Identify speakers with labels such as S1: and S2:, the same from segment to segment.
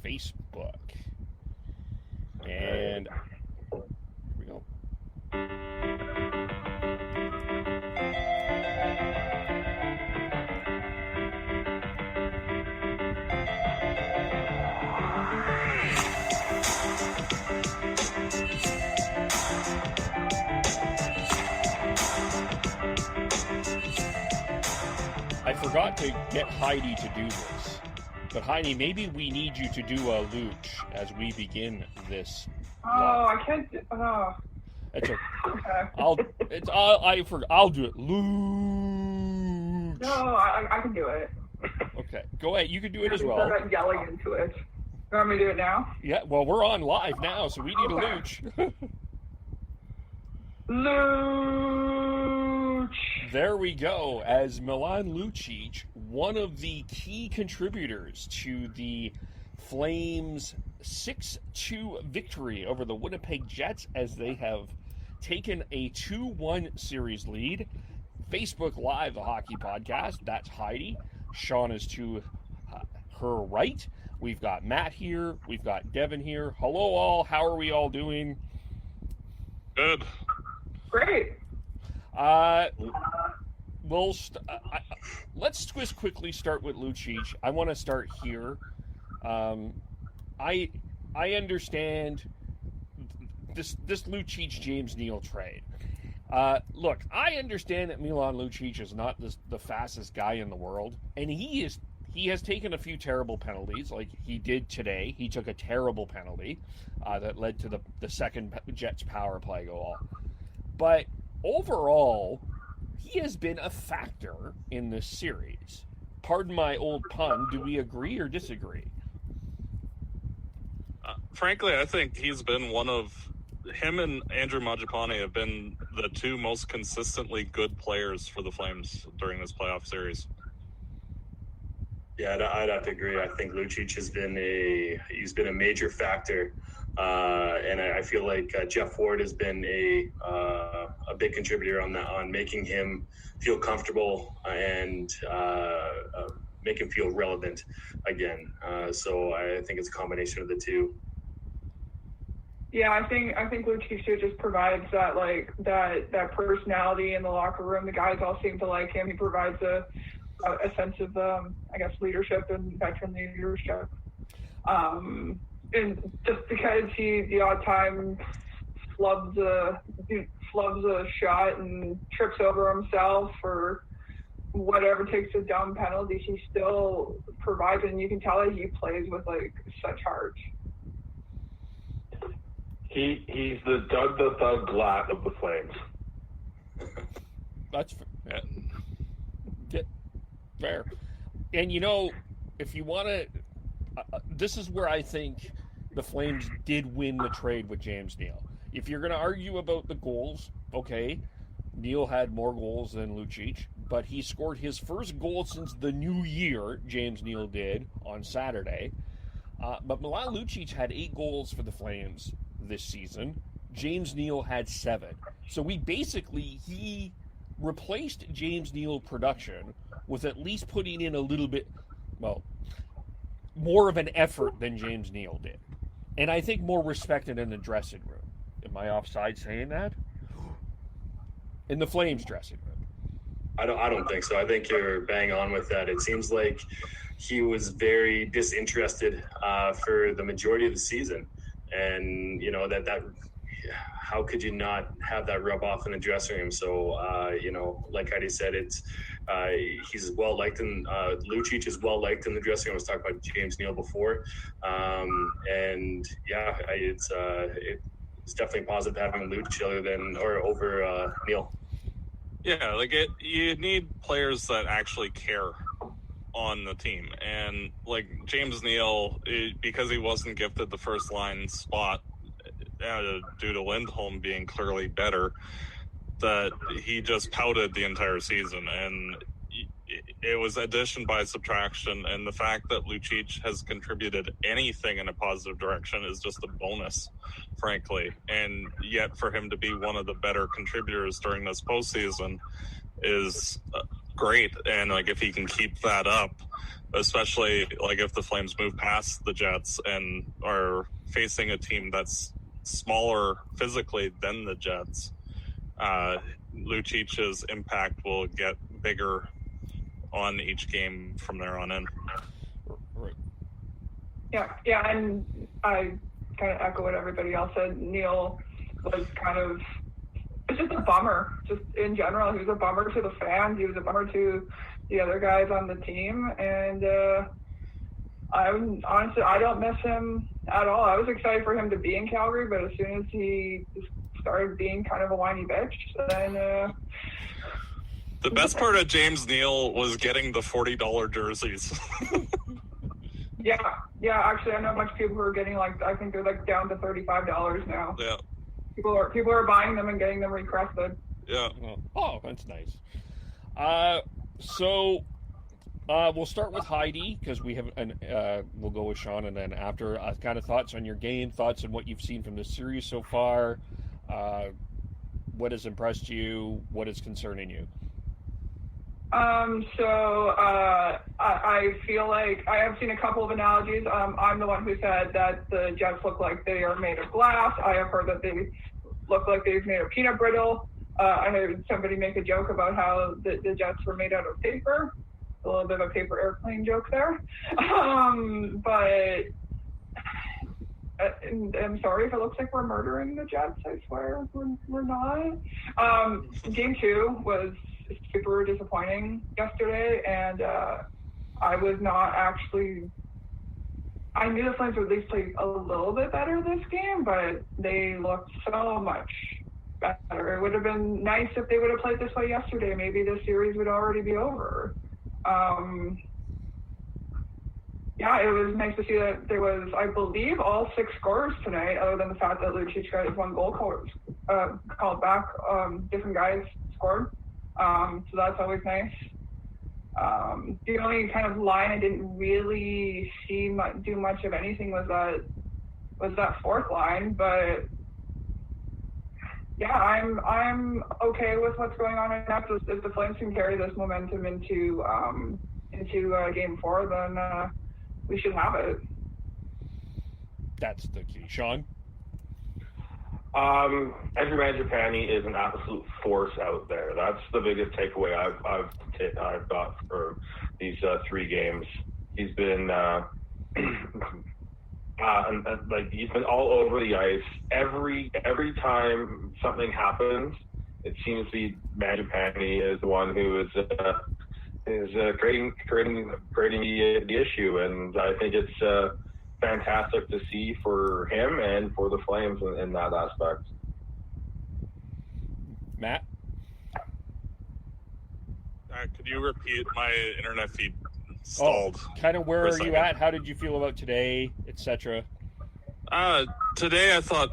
S1: Facebook. And here we go. I forgot to get Heidi to do this. But Heidi, maybe we need you to do a Loooch as we begin this.
S2: I can't do...
S1: It's okay.
S2: Okay.
S1: I'll do it. Loooch.
S2: No, I can do it.
S1: Okay. Go ahead. You can do it as well.
S2: Instead of yelling into it. You want me to do it now?
S1: Yeah, well, we're on live now, so we need a Loooch.
S2: Loooch.
S1: There we go. As Milan Lucic, one of the key contributors to the Flames' 6-2 victory over the Winnipeg Jets, as they have taken a 2-1 series lead. Facebook Live, the hockey podcast. That's Heidi. Sean is to her right. We've got Matt here. We've got Devin here. Hello, all. How are we all doing?
S3: Good.
S2: Great.
S1: Let's just quickly start with Lucic. I want to start here. I understand this Lucic James Neal trade. Look, I understand that Milan Lucic is not the fastest guy in the world, and he has taken a few terrible penalties, like he did today. He took a terrible penalty that led to the second Jets power play goal. But overall, he has been a factor in this series. Pardon my old pun. Do we agree or disagree?
S3: Frankly, I think he's been him and Andrew Mangiapane have been the two most consistently good players for the Flames during this playoff series.
S4: Yeah, I'd have to agree. I think Lucic has been a major factor, and I feel like Jeff Ward has been a big contributor on making him feel comfortable and make him feel relevant again. So I think it's a combination of the two.
S2: Yeah, I think Lucic just provides that personality in the locker room. The guys all seem to like him. He provides a sense of leadership and veteran leadership. And just because he the odd time flubs a shot and trips over himself or whatever, takes a dumb penalty, he still provides, and you can tell that he plays with such heart.
S5: He's the Doug the Thug Glatt of the Flames.
S1: That's fair. And if you want to, this is where I think the Flames did win the trade with James Neal. If you're going to argue about the goals, okay, Neal had more goals than Lucic, but he scored his first goal since the new year, James Neal did, on Saturday. But Milan Lucic had 8 goals for the Flames this season. James Neal had 7. So he replaced James Neal production with at least putting in a little bit, more of an effort than James Neal did. And I think more respected in the dressing room. Am I offside saying that? In the Flames dressing room.
S4: I don't think so. I think you're bang on with that. It seems like he was very disinterested for the majority of the season. And, that how could you not have that rub off in the dressing room? So, like Heidi said, he's well liked, and Lucic is well liked in the dressing room. I was talking about James Neal before, it's definitely positive having Lucic over Neal.
S3: Yeah, you need players that actually care on the team, and James Neal, because he wasn't gifted the first line spot due to Lindholm being clearly better, that he just pouted the entire season, and it was addition by subtraction, and the fact that Lucic has contributed anything in a positive direction is just a bonus, frankly. And yet for him to be one of the better contributors during this postseason is great. And like if he can keep that up, especially like if the Flames move past the Jets and are facing a team that's smaller physically than the Jets, Lucic's impact will get bigger on each game from there on in.
S1: Right.
S2: Yeah, and I kind of echo what everybody else said. Neil was it's just a bummer, just in general. He was a bummer to the fans. He was a bummer to the other guys on the team. And I don't miss him at all. I was excited for him to be in Calgary, but as soon as he started being kind of a whiny bitch, then...
S3: the best part of James Neal was getting the $40 jerseys.
S2: Yeah. Actually, I know a bunch of people who are getting I think they're down to $35 now.
S3: Yeah.
S2: People are buying them and getting them recrested.
S3: Yeah.
S1: Oh, that's nice. So we'll start with Heidi because we have, we'll go with Sean, and then after kind of thoughts on your game, thoughts on what you've seen from this series so far. What has impressed you? What is concerning you?
S2: I feel like I have seen a couple of analogies. I'm the one who said that the Jets look like they are made of glass. I have heard that they look like they're made of peanut brittle. I heard somebody make a joke about how the Jets were made out of paper. A little bit of a paper airplane joke there. But I'm sorry if it looks like we're murdering the Jets. I swear we're not. Game 2 was super disappointing yesterday, and I was not actually... I knew the Flames would at least play a little bit better this game, but they looked so much better. It would have been nice if they would have played this way yesterday. Maybe the series would already be over. Yeah, it was nice to see that there was, I believe, all 6 scorers tonight, other than the fact that Lucic got his 1 goal called back. Different guys scored. So that's always nice. The only kind of line I didn't really see do much of anything was that 4th line, but yeah, I'm okay with what's going on right now. If the Flames can carry this momentum into Game 4, then we should have it.
S1: That's the key. Sean?
S5: Andrew Mangiapane is an absolute force out there. That's the biggest takeaway I've got for these 3 games. He's been he's been all over the ice. Every time something happens, it seems to be Mangiapane is the one who is creating the issue, and I think it's fantastic to see for him and for the Flames in that aspect.
S1: Matt?
S3: Could you repeat? My internet feed stalled.
S1: Kind of where are you at? How did you feel about today, etc.?
S3: Today I thought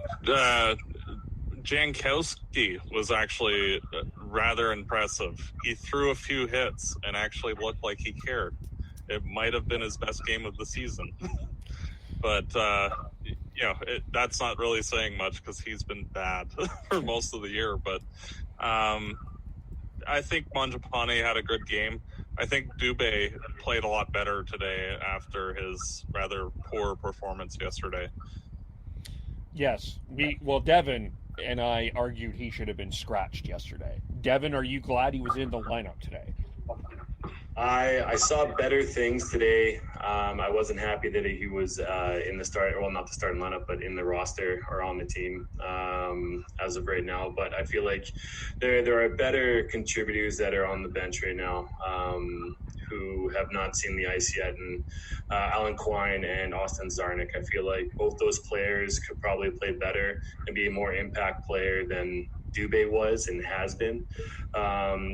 S3: Jankowski was actually rather impressive. He threw a few hits and actually looked like he cared. It might have been his best game of the season. But, that's not really saying much because he's been bad for most of the year. But I think Mangiapane had a good game. I think Dubé played a lot better today after his rather poor performance yesterday.
S1: Yes. Devin and I argued he should have been scratched yesterday. Devin, are you glad he was in the lineup today?
S4: I saw better things today. I wasn't happy that he was in the start, well, not the starting lineup, but in the roster or on the team as of right now. But I feel like there are better contributors that are on the bench right now who have not seen the ice yet. And Alan Quine and Austin Zarnik, I feel like both those players could probably play better and be a more impact player than Dubé was and has been.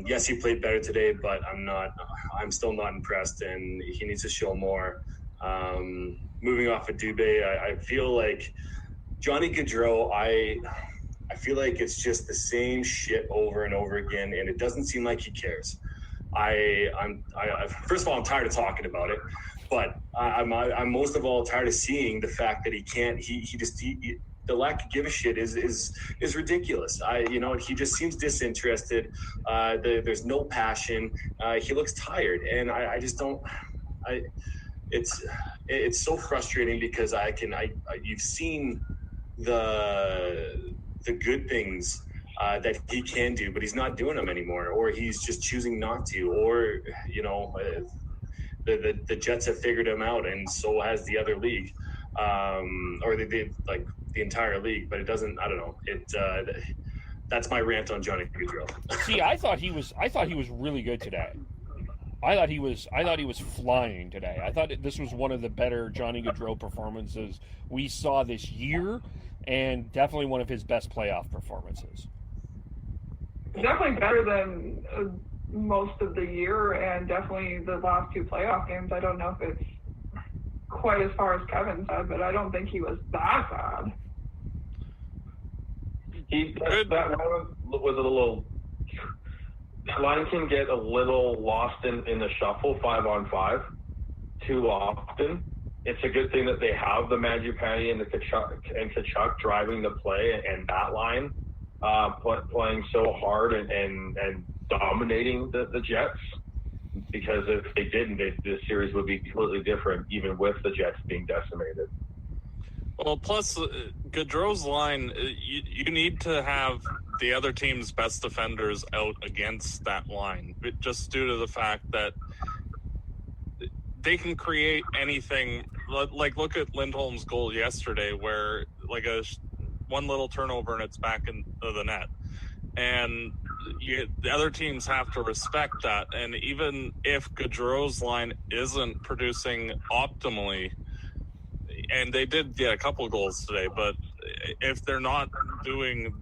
S4: Yes, he played better today, but I'm still not impressed, and he needs to show more. Moving off of Dubé, I feel like Johnny Gaudreau, I feel like it's just the same shit over and over again, and it doesn't seem like he cares. I'm first of all, I'm tired of talking about it, but I'm most of all tired of seeing the fact that he the lack of give a shit is ridiculous. He just seems disinterested. There's no passion. He looks tired, and I just don't. It's so frustrating because you've seen the good things that he can do, but he's not doing them anymore, or he's just choosing not to, or the Jets have figured him out, and so has the other league, or the entire league. But it doesn't. I don't know. That's my rant on Johnny Gaudreau.
S1: See, I thought he was really good today. I thought he was flying today. I thought this was one of the better Johnny Gaudreau performances we saw this year, and definitely one of his best playoff performances.
S2: Definitely better than most of the year, and definitely the last 2 playoff games. I don't know if it's quite as far as Kevin said, but I don't think he was that bad.
S5: That was a little. Line can get a little lost in the shuffle 5-on-5 too often. It's a good thing that they have the Mangiapane and Tkachuk driving the play, and that line playing so hard and dominating the Jets. Because if they didn't, this series would be completely different, even with the Jets being decimated.
S3: Well, plus Gaudreau's line, you need to have the other team's best defenders out against that line, just due to the fact that they can create anything. Like, look at Lindholm's goal yesterday, where one little turnover and it's back into the net. And the other teams have to respect that. And even if Gaudreau's line isn't producing optimally, and they did get a couple goals today, but if they're not doing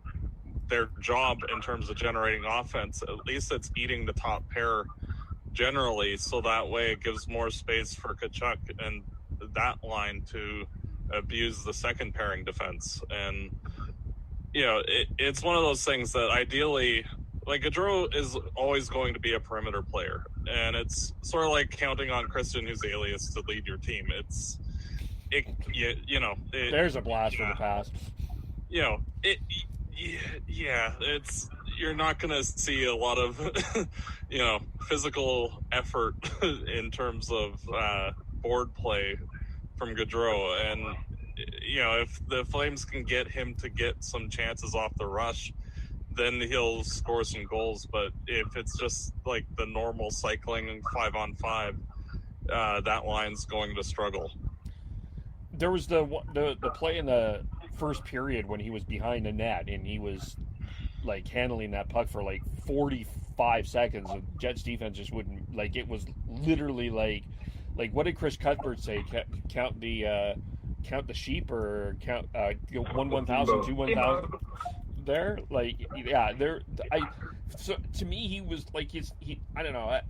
S3: their job in terms of generating offense, at least it's eating the top pair generally, so that way it gives more space for Tkachuk and that line to abuse the second pairing defense. And it's one of those things that ideally, like, Gaudreau is always going to be a perimeter player, and it's sort of like counting on Christian Huzelius to lead your team.
S1: There's a blast from the past. You're not going to see a lot of, physical effort in terms of board play from Gaudreau. And, if the Flames can get him to get some chances off the rush, then he'll score some goals. But if it's just like the normal cycling 5-on-5, that line's going to struggle. There was the play in the first period when he was behind the net and he was handling that puck for 45 seconds. The Jets defense just wouldn't, it was literally like what did Chris Cuthbert say? Count the sheep, or count 1,000, 2 1,000 there. So to me he was I don't know.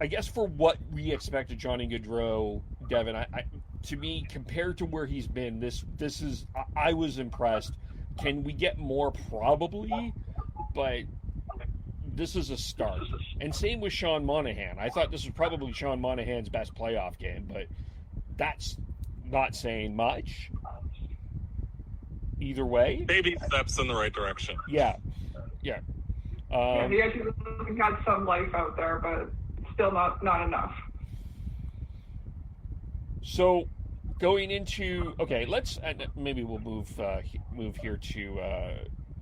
S1: I guess for what we expected Johnny Gaudreau, Devin, to me, compared to where he's been, this is, I was impressed. Can we get more? Probably, but this is a start. And same with Sean Monahan. I thought this was probably Sean Monahan's best playoff game, but that's not saying much. Either way,
S3: baby steps in the right direction.
S1: Yeah.
S2: He actually got some life out there, but still not enough.
S1: So, going into let's maybe we'll move here to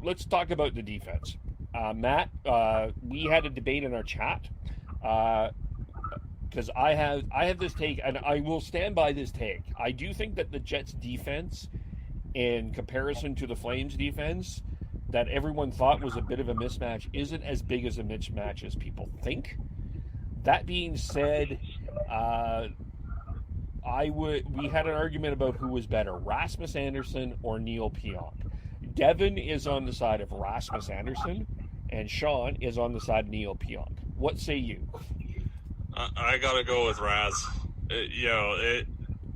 S1: let's talk about the defense. Matt, we had a debate in our chat because I have this take, and I will stand by this take. I do think that the Jets defense, in comparison to the Flames defense, that everyone thought was a bit of a mismatch, isn't as big as a mismatch as people think. That being said, we had an argument about who was better, Rasmus Andersson or Neil Pionk. Devin is on the side of Rasmus Andersson, and Sean is on the side of Neil Pionk. What say you?
S3: I gotta go with Raz.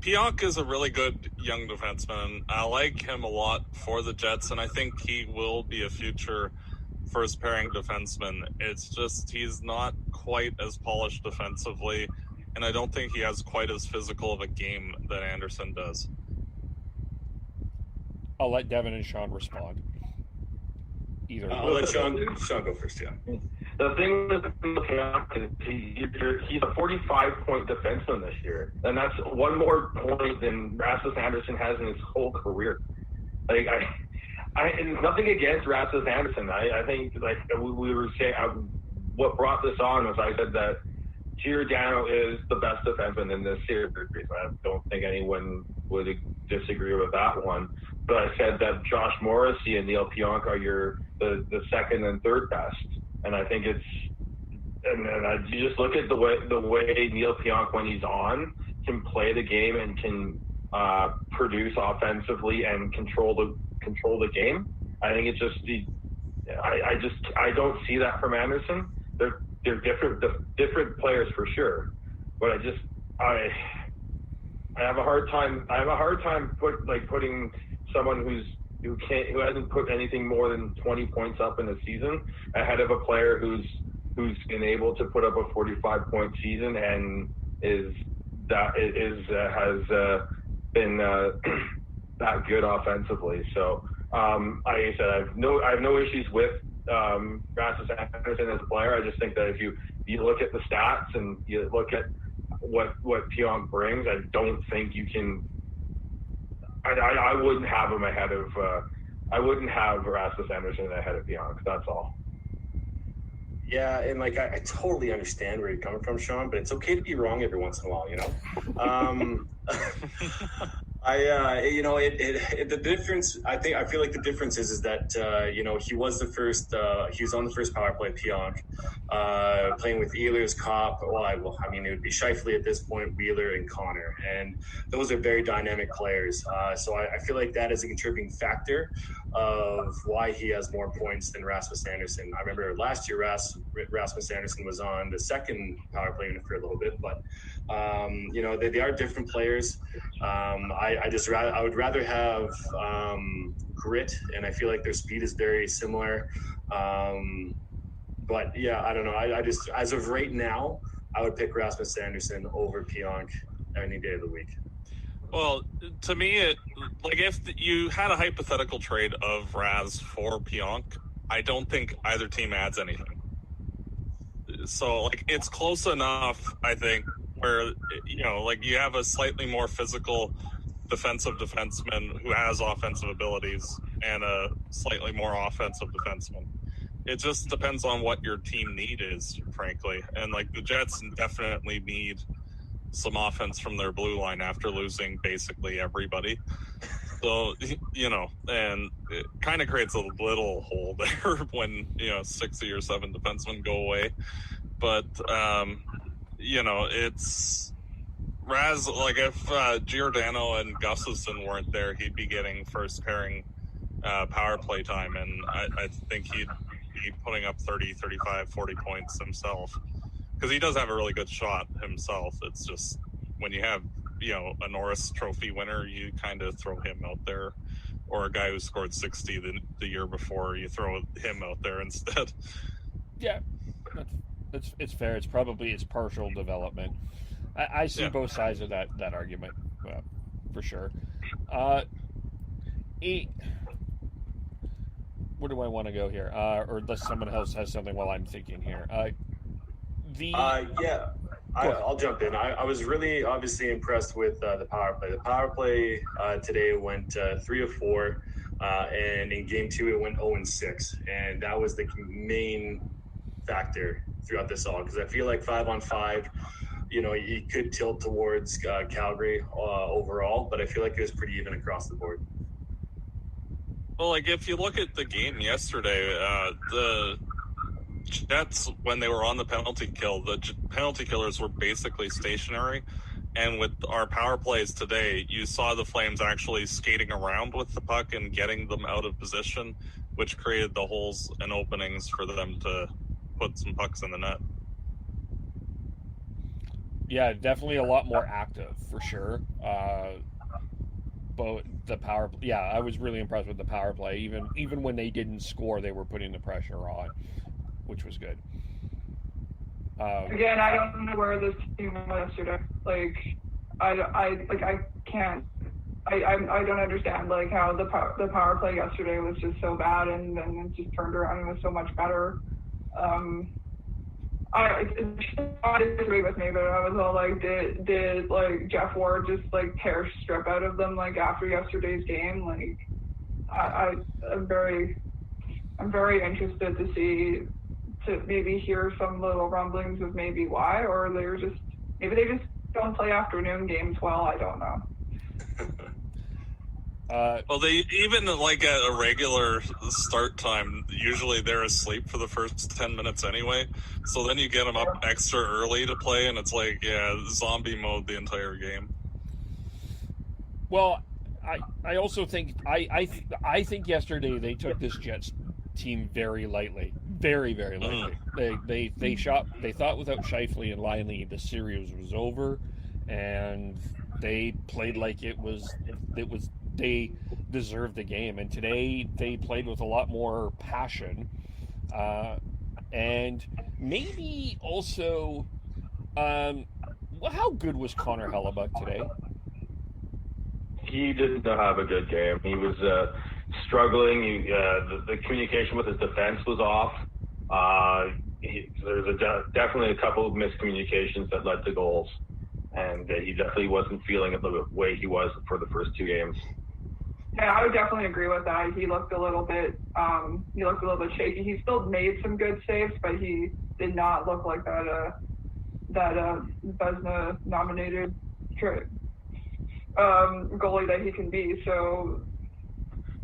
S3: Pionk is a really good young defenseman. I like him a lot for the Jets, and I think he will be a future first pairing defenseman. It's just he's not quite as polished defensively, and I don't think he has quite as physical of a game that Anderson does.
S1: I'll let Devin and Sean respond. Either.
S4: I'll let Sean go first. Yeah.
S5: The thing with Pionk is he's a 45-point defenseman this year, and that's one more point than Rasmus Anderson has in his whole career. Like and nothing against Rasmus Anderson. I think like we were saying, what brought this on was I said that Giordano is the best defenseman in this series. I don't think anyone would disagree with that one. But I said that Josh Morrissey and Neil Pionk are the second and third best. And I think you just look at the way Neil Pionk, when he's on, can play the game and can produce offensively and control the game. I think it's just I don't see that from Anderson. They're different players for sure, but I have a hard time putting someone who hasn't put anything more than 20 points up in a season ahead of a player who's been able to put up a 45-point season and has been that good offensively. So like I said, I have no issues with Rasmus Anderson as a player. I just think that if you look at the stats and you look at what Pionk brings, I don't think you can. I wouldn't have him ahead of. I wouldn't have Rasmus Anderson ahead of Pionk. That's all.
S4: Yeah, and like I totally understand where you're coming from, Sean, but it's okay to be wrong every once in a while, you know. The difference. I feel like the difference is that he was the first. He was on the first power play, Pionk, playing with Ehlers, Kopp. Well, it would be Scheifele at this point, Wheeler, and Connor, and those are very dynamic players. So I feel like that is a contributing factor of why he has more points than Rasmus Anderson. I remember last year Rasmus Anderson was on the second power play unit for a little bit, but they are different players. I would rather have grit, and I feel like their speed is very similar. But yeah, I don't know. I just, as of right now, I would pick Rasmus Anderson over Pionk any day of the week.
S3: Well, to me, if you had a hypothetical trade of Raz for Pionk, I don't think either team adds anything. So, it's close enough, I think, where, you have a slightly more physical defensive defenseman who has offensive abilities and a slightly more offensive defenseman. It just depends on what your team need is, frankly. And, the Jets definitely need some offense from their blue line after losing basically everybody. So, and it kind of creates a little hole there when, 6 of your 7 defensemen go away. But, it's Raz, if Giordano and Gustafsson weren't there, he'd be getting first pairing power play time. And I think he'd be putting up 30, 35, 40 points himself. Because he does have a really good shot himself. It's just when you have, a Norris Trophy winner, you kind of throw him out there. Or a guy who scored 60 the year before, you throw him out there instead.
S1: Yeah, it's fair. It's probably partial development. I see both sides of that argument, for sure. Where do I want to go here? Or unless someone else has something while I'm thinking here.
S4: I'll jump in. I was really obviously impressed with the power play. The power play today went 3 of 4, and in game 2 it went 0-6, and that was the main factor throughout this all, because I feel like 5-on-5, you could tilt towards Calgary overall, but I feel like it was pretty even across the board.
S3: Well, if you look at the game yesterday, the Jets, when they were on the penalty kill, the penalty killers were basically stationary. And with our power plays today, you saw the Flames actually skating around with the puck and getting them out of position, which created the holes and openings for them to put some pucks in the net.
S1: Yeah, definitely a lot more active, for sure. But the power, I was really impressed with the power play. Even when they didn't score, they were putting the pressure on, which was good.
S2: Again, I don't know where this team was yesterday. I I don't understand like how the power play yesterday was just so bad and then it just turned around and was so much better. I disagree with me, but I was all like, did like Jeff Ward just like tear strip out of them like after yesterday's game? Like, I'm very interested to maybe hear some little rumblings of maybe why, or maybe they just don't play afternoon games well. I don't know.
S3: Well, they even like at a regular start time, usually they're asleep for the first 10 minutes anyway. So then you get them up extra early to play, and it's like, zombie mode the entire game.
S1: Well, I also think I think yesterday they took this Jets team very lightly, very lightly. They thought without Scheifele and Liney the series was over, and they played like they deserved the game. And today they played with a lot more passion, and maybe also, how good was Connor Hellebuck today?
S5: He did not have a good game. He was struggling. The communication with his defense was off. There's definitely a couple of miscommunications that led to goals, and he definitely wasn't feeling it the way he was for the first two games.
S2: Yeah, I would definitely agree with that. He looked a little bit shaky. He still made some good saves, but he did not look like that Vezina nominated goalie that he can be. So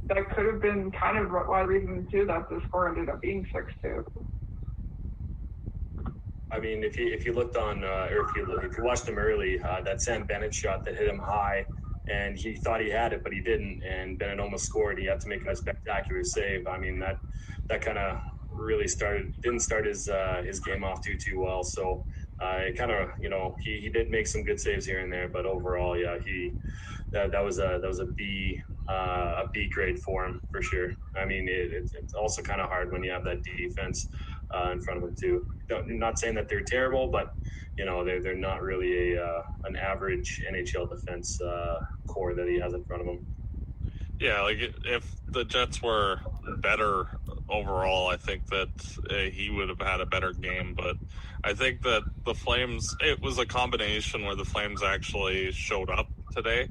S2: that could have been kind of one reason too that the score ended up being 6-2.
S4: I mean, if you looked on, or if you watched him early, that Sam Bennett shot that hit him high, and he thought he had it, but he didn't, and Bennett almost scored. He had to make a spectacular save. I mean, that kind of really didn't start his game off too well. So it kind of, he did make some good saves here and there, but overall, yeah, that was a B grade for him for sure. I mean, it's also kind of hard when you have that defense in front of him too. Not saying that they're terrible, but they're not really an average NHL defense core that he has in front of him.
S3: Yeah, like if the Jets were better overall, I think that he would have had a better game. But I think that the Flames, it was a combination where the Flames actually showed up today,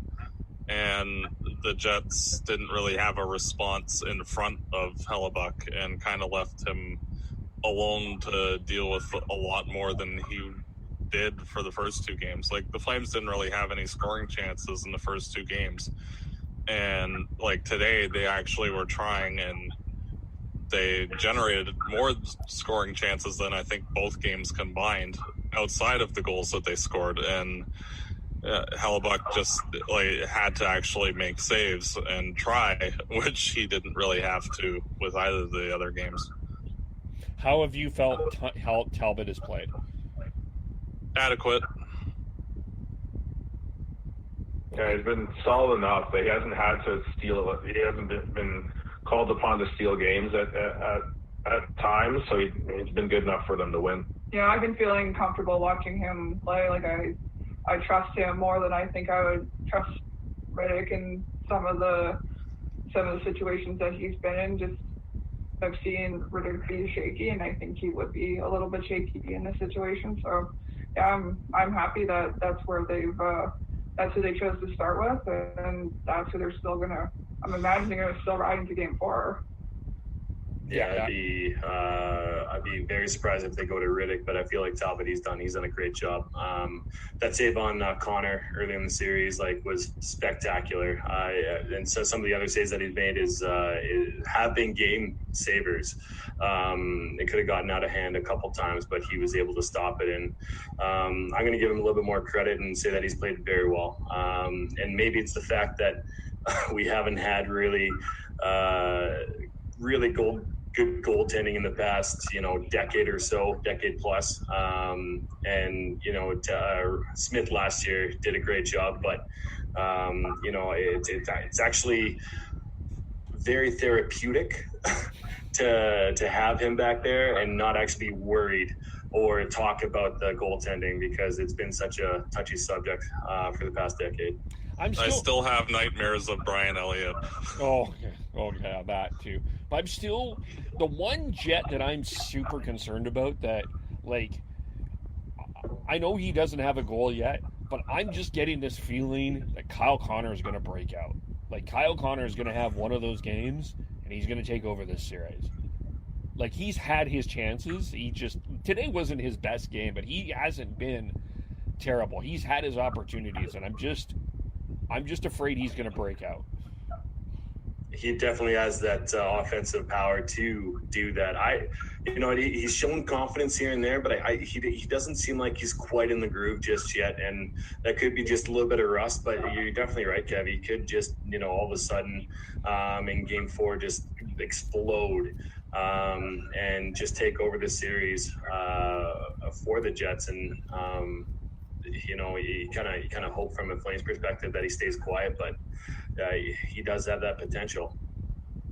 S3: and the Jets didn't really have a response in front of Hellebuck and kind of left him alone to deal with a lot more than he did for the first two games. Like, the Flames didn't really have any scoring chances in the first two games. And like today, they actually were trying, and they generated more scoring chances than I think both games combined outside of the goals that they scored. And Hellebuck just had to actually make saves and try, which he didn't really have to with either of the other games.
S1: How have you felt how Talbot has played?
S3: Adequate.
S5: Yeah, he's been solid enough, but he hasn't had to steal it. He hasn't been called upon to steal games at times, so he's been good enough for them to win.
S2: Yeah, I've been feeling comfortable watching him play. Like, I trust him more than I think I would trust Riddick in some of the situations that he's been in. Just I've seen Riddick be shaky, and I think he would be a little bit shaky in this situation. So yeah, I'm happy that that's where that's who they chose to start with, and that's who they're still gonna. I'm imagining they're still riding to Game 4.
S4: Yeah, I'd be very surprised if they go to Riddick, but I feel like Talbot, he's done a great job. That save on Connor early in the series was spectacular. And so some of the other saves that he's made have been game savers. It could have gotten out of hand a couple times, but he was able to stop it. And I'm going to give him a little bit more credit and say that he's played very well. And maybe it's the fact that we haven't had really good goaltending in the past, decade plus. Smith last year did a great job, but it's actually very therapeutic to have him back there and not actually be worried or talk about the goaltending, because it's been such a touchy subject for the past decade.
S3: I still have nightmares of Brian Elliott.
S1: Oh yeah, that too. But I'm still the one Jet that I'm super concerned about. That like, I know he doesn't have a goal yet, but I'm just getting this feeling that Kyle Connor is going to break out. Like Kyle Connor is going to have one of those games, and he's going to take over this series. Like he's had his chances. Today wasn't his best game, but he hasn't been terrible. He's had his opportunities, and I'm just afraid he's going to break out.
S4: He definitely has that offensive power to do that. He's shown confidence here and there, but he doesn't seem like he's quite in the groove just yet, and that could be just a little bit of rust. But you're definitely right, Kev. He could just, all of a sudden, in Game 4, just explode and just take over the series for the Jets. And you kind of hope from a Flames perspective that he stays quiet, but he does have that potential.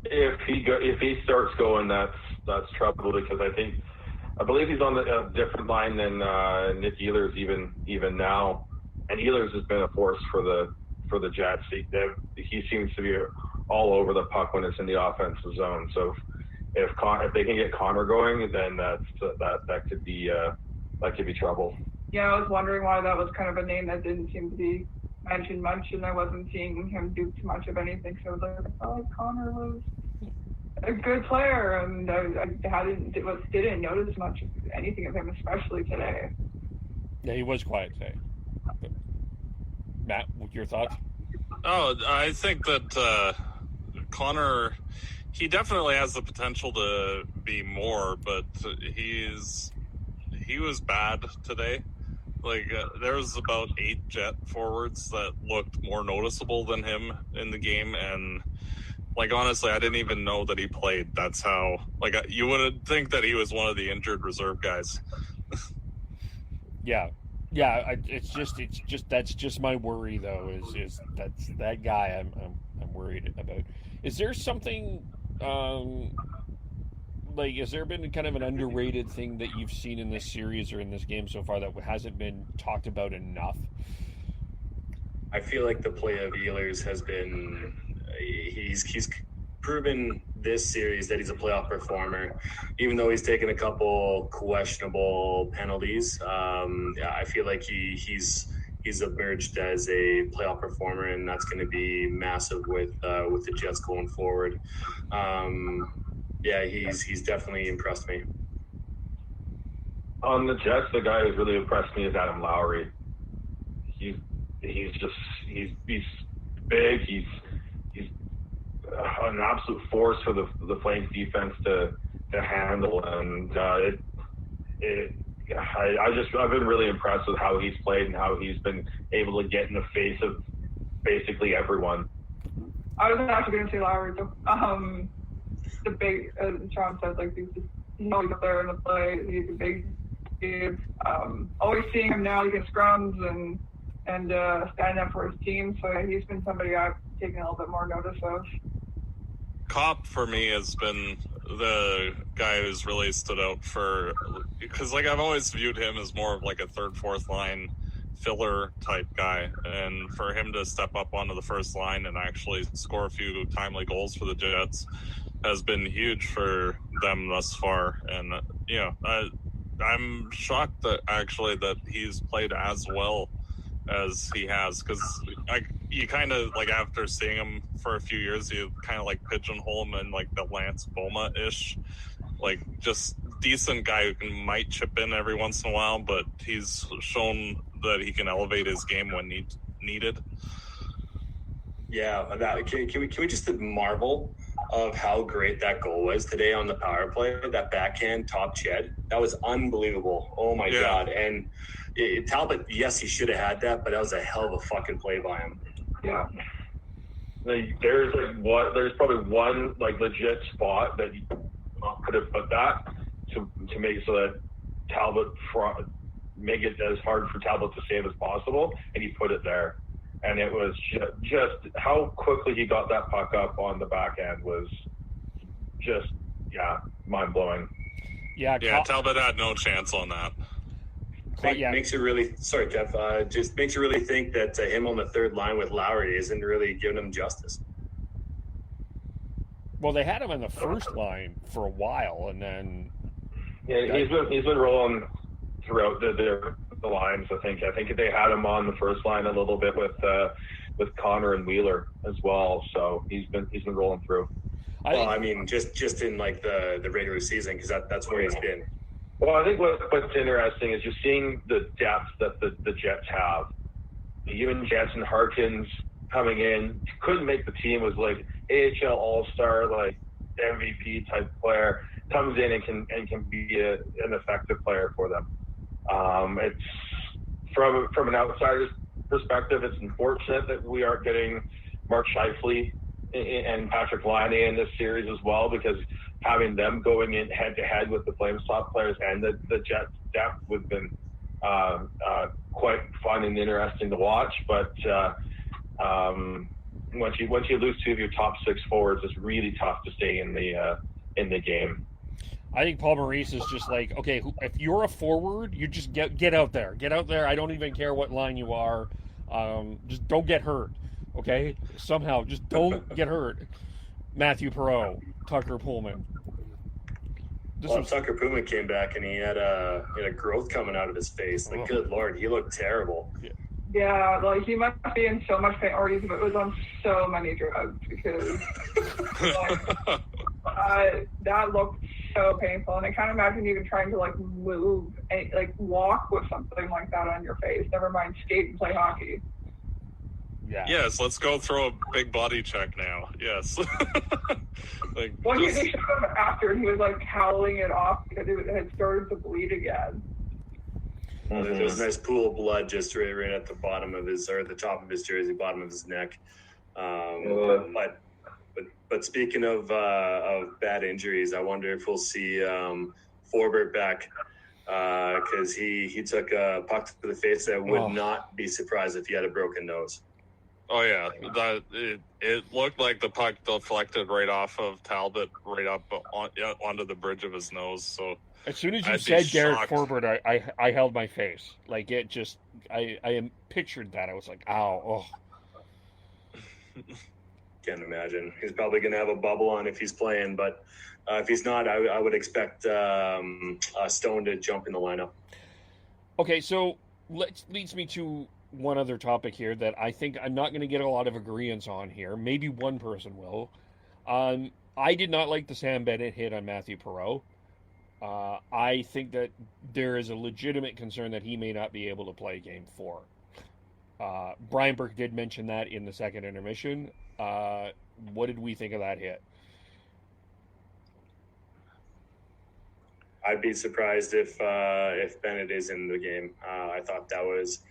S5: If he starts going, that's trouble, because I believe he's on a different line than Nick Ehlers even now, and Ehlers has been a force for the Jets. He seems to be all over the puck when it's in the offensive zone. So if they can get Connor going, then that could be trouble.
S2: Yeah, I was wondering why that was kind of a name that didn't seem to be mentioned much, and I wasn't seeing him do too much of anything. So I was like, I thought Connor was a good player, and I didn't notice much of anything of him, especially today.
S1: Yeah, he was quiet today. But Matt, what your thoughts?
S3: Oh, I think that Connor, he definitely has the potential to be more, but he was bad today. Like, there was about 8 Jet forwards that looked more noticeable than him in the game, and, like, honestly, I didn't even know that he played. That's how, like, you would think that he was one of the injured reserve guys.
S1: Yeah, it's just that's just my worry, though, is that's that guy I'm worried about. Is there something, has there been kind of an underrated thing that you've seen in this series or in this game so far that hasn't been talked about enough?
S4: I feel like the play of Ehlers has been he's proven this series that he's a playoff performer, even though he's taken a couple questionable penalties. I feel like he's emerged as a playoff performer, and that's going to be massive with the Jets going forward. He's definitely impressed me.
S5: On the Jets, the guy who's really impressed me is Adam Lowry. He's big. He's an absolute force for the Flames defense to handle, and I've been really impressed with how he's played and how he's been able to get in the face of basically everyone.
S2: I was actually going to say Lowry too. The big, as Sean said, like he's always up there in the play. He's a big dude. Always seeing him now against scrums and standing up for his team. So yeah, he's been somebody I've taken a little bit more notice of.
S3: Kopp for me has been the guy who's really stood out because like I've always viewed him as more of like a third, fourth line filler type guy, and for him to step up onto the first line and actually score a few timely goals for the Jets has been huge for them thus far. And I'm shocked that he's played as well as he has, because you kind of like, after seeing him for a few years, you kind of like pigeonhole him in like the Lance Boma-ish, like just decent guy who might chip in every once in a while, but he's shown that he can elevate his game when needed.
S4: Yeah, can we just marvel of how great that goal was today on the power play? That backhand top Ched, that was unbelievable. Oh my God! And Talbot, yes, he should have had that, but that was a hell of a fucking play by him.
S5: Yeah. There's probably one like legit spot that he could have put that to make so that Talbot make it as hard for Talbot to save as possible, and he put it there. And it was just how quickly he got that puck up on the back end was just, mind blowing.
S1: Yeah,
S3: Talbot had no chance on that.
S4: Makes you really, sorry, Kev, just makes you really think that him on the third line with Lowry isn't really giving him justice.
S1: Well, they had him on the first line for a while, and then
S5: he's been rolling throughout the lines. I think they had him on the first line a little bit with Connor and Wheeler as well. So he's been rolling through.
S4: Just in like the regular season, because that's where he's been.
S5: Well, I think what's interesting is you're seeing the depth that the Jets have. Even Jensen Harkins coming in, couldn't make the team, was like AHL All-Star, like MVP type player, comes in and can be an effective player for them. It's from an outsider's perspective, it's unfortunate that we aren't getting Mark Scheifele and Patrick Laine in this series as well, because having them going in head to head with the Flames top players and the Jets depth would have been quite fun and interesting to watch. But once you lose two of your top six forwards, it's really tough to stay in the game.
S1: I think Paul Maurice is just like, okay, if you're a forward, you just get out there. Get out there. I don't even care what line you are. Just don't get hurt, okay? Somehow, just don't get hurt. Matthew Perreault, Tucker Pullman.
S4: Tucker Pullman came back and he had a growth coming out of his face. Like, good Lord, he looked terrible.
S2: Yeah, like he must be in so much pain, or he was on so many drugs, because that looked so painful. And I can't imagine even trying to like move and like walk with something like that on your face. Never mind skate and play hockey.
S3: Yeah. Yes, let's go throw a big body check now. Yes.
S2: They showed him after, and he was like howling it off because it had started to bleed again.
S4: Well, there was a nice pool of blood just right at the bottom of his, or the top of his jersey, bottom of his neck. But speaking of bad injuries, I wonder if we'll see Forbert back, because he took a puck to the face. I would not be surprised if he had a broken nose.
S3: Oh yeah, it looked like the puck deflected right off of Talbot, right up onto the bridge of his nose. So
S1: as soon as you said Garrett Forbert, I held my face. Like, it just, I pictured that. I was like, ow,
S4: Can't imagine. He's probably going to have a bubble on if he's playing, but if he's not, I would expect Stone to jump in the lineup. Okay,
S1: so leads me to one other topic here that I think I'm not going to get a lot of agreeance on here. Maybe one person will. I did not like the Sam Bennett hit on Matthew Perreault. I think that there is a legitimate concern that he may not be able to play Game 4. Brian Burke did mention that in the second intermission. What did we think of that hit?
S4: I'd be surprised if Bennett is in the game. I thought that was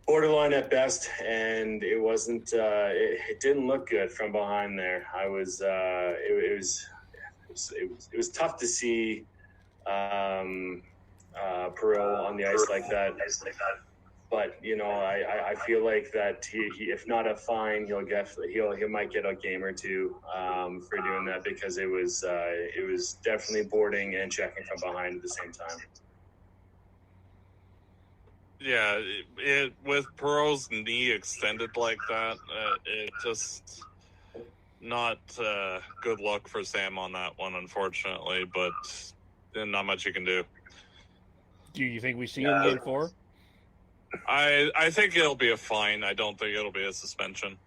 S4: borderline at best, and it wasn't. It didn't look good from behind there. It was tough to see Perreault on the ice like that. But I feel like that he if not a fine, he might get a game or two for doing that, because it was definitely boarding and checking from behind at the same time.
S3: Yeah, with Perreault's knee extended like that, it just not a good look for Sam on that one, unfortunately. But not much you can do.
S1: Do you think we see him Game 4?
S3: I think it'll be a fine. I don't think it'll be a suspension.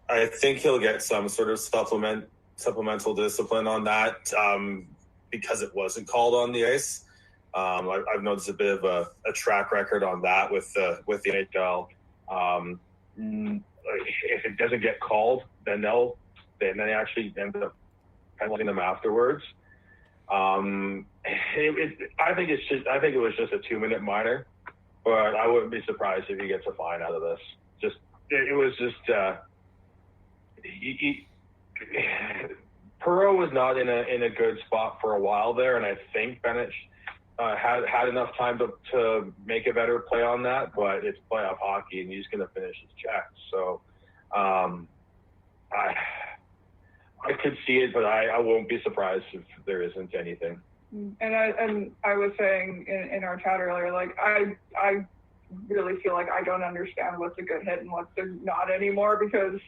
S6: I think he'll get some sort of supplemental discipline on that, because it wasn't called on the ice. I've noticed a bit of a track record on that with the NHL. If it doesn't get called, then they actually end up penalizing them afterwards. I think it was just a 2-minute minor, but I wouldn't be surprised if he gets a fine out of this. Perreault was not in a good spot for a while there, and I think Bennett had enough time to make a better play on that, but it's playoff hockey, and he's going to finish his check. So I could see it, but I won't be surprised if there isn't anything.
S2: And I was saying in our chat earlier, like I really feel like I don't understand what's a good hit and what's not anymore, because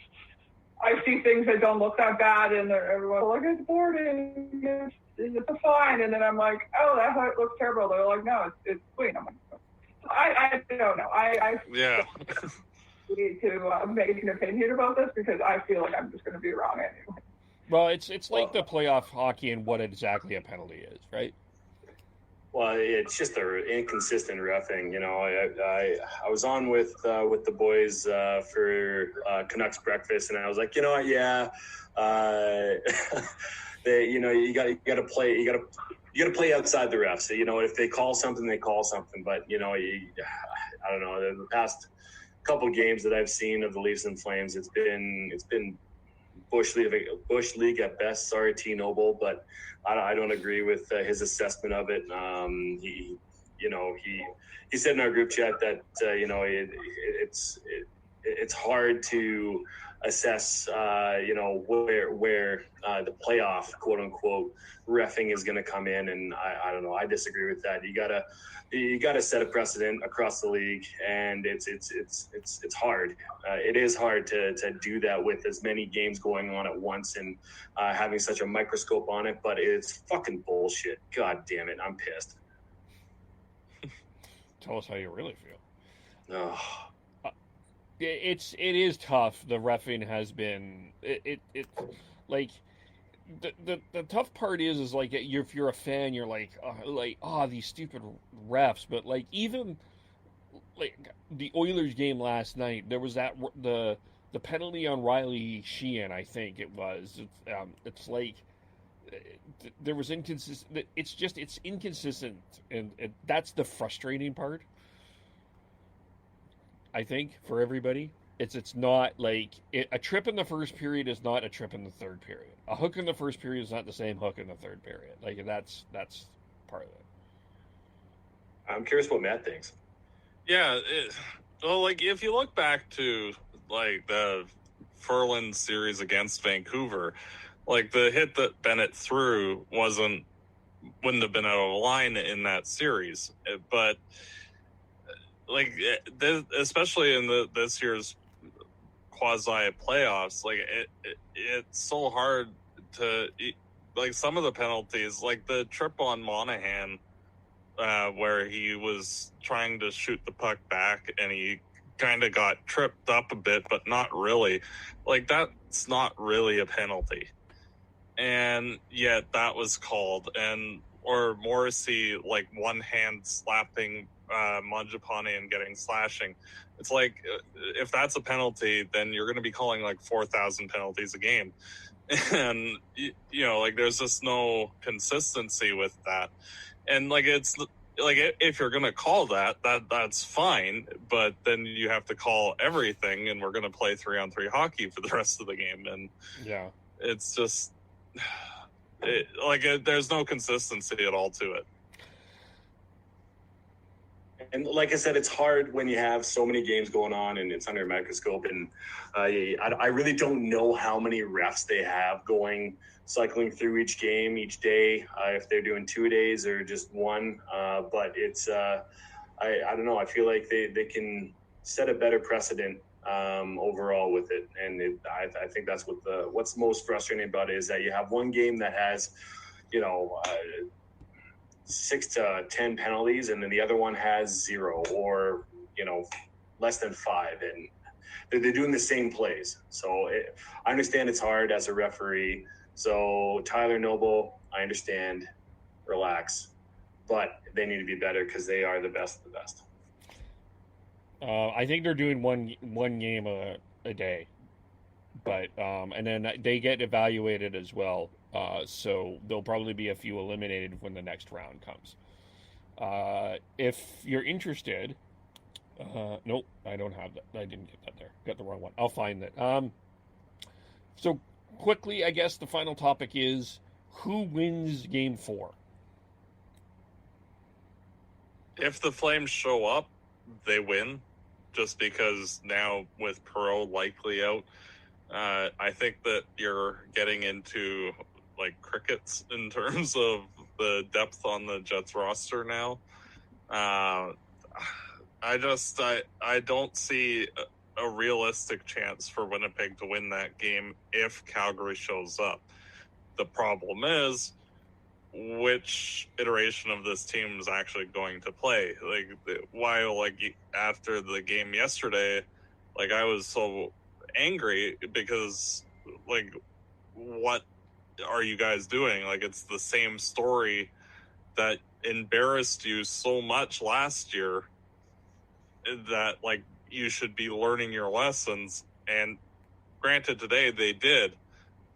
S2: I see things that don't look that bad and everyone's like, it's boarding, it's a fine, and then I'm like, oh, that hit looks terrible. They're like, no, it's clean. I'm like, I don't know. I need to make an opinion about this, because I feel like I'm just going to be wrong anyway.
S1: Well, it's like the playoff hockey and what exactly a penalty is, right?
S4: Well, it's just an inconsistent reffing. You know, I was on with the boys for Canucks breakfast, and I was like, you know what, yeah, you got to play outside the refs. So, you know, if they call something, they call something. But you know, I don't know. The past couple games that I've seen of the Leafs and Flames, it's been Bush League at best. Sorry, T Noble, but I don't agree with his assessment of it. He said in our group chat that it's hard to assess where the playoff quote unquote reffing is going to come in, and I don't know. I disagree with that. You gotta set a precedent across the league, and it's hard. It is hard to do that with as many games going on at once and having such a microscope on it. But it's fucking bullshit. God damn it, I'm pissed.
S1: Tell us how you really feel.
S4: Oh.
S1: It is tough. The reffing has been like the tough part is like if you're a fan, you're like these stupid refs. But like even like the Oilers game last night, there was the penalty on Riley Sheehan, I think it was. It's like there was inconsistent. It's inconsistent, and that's the frustrating part. I think for everybody, it's not like a trip in the first period is not a trip in the third period. A hook in the first period is not the same hook in the third period. Like that's part of it.
S4: I'm curious what Matt thinks.
S3: Yeah, well, like if you look back to like the Furlan series against Vancouver, like the hit that Bennett threw wouldn't have been out of line in that series, but like especially in this year's quasi playoffs, like it's so hard to like some of the penalties, like the trip on Monahan, where he was trying to shoot the puck back and he kind of got tripped up a bit, but not really. Like that's not really a penalty, and yet that was called. Or Morrissey, like one hand slapping Mangiapane and getting slashing. It's like if that's a penalty, then you're going to be calling like 4,000 penalties a game, and like there's just no consistency with that. And like it's like if you're going to call that's fine, but then you have to call everything, and we're going to play 3-on-3 hockey for the rest of the game, and it's just there's no consistency at all to it.
S4: And like I said, it's hard when you have so many games going on and it's under a microscope. And I really don't know how many refs they have cycling through each game, each day, if they're doing 2 days or just one. But it's, I don't know. I feel like they can set a better precedent overall with it. And I think that's what's most frustrating about it is that you have one game that has, 6 to 10 penalties, and then the other one has 0 or less than 5, and they're doing the same plays. So I understand it's hard as a referee. So Tyler Noble, I understand, relax, but they need to be better because they are the best of the best.
S1: I think they're doing one game a day, but and then they get evaluated as well. So there'll probably be a few eliminated when the next round comes. If you're interested, nope, I don't have that. I didn't get that there. Got the wrong one. I'll find that. So quickly, I guess the final topic is who wins Game 4?
S3: If the Flames show up, they win, just because now with Perreault likely out, I think that you're getting into like crickets in terms of the depth on the Jets roster now. I don't see a realistic chance for Winnipeg to win that game if Calgary shows up. The problem is which iteration of this team is actually going to play. After the game yesterday, I was so angry because what are you guys doing? It's the same story that embarrassed you so much last year that you should be learning your lessons. And granted, today they did,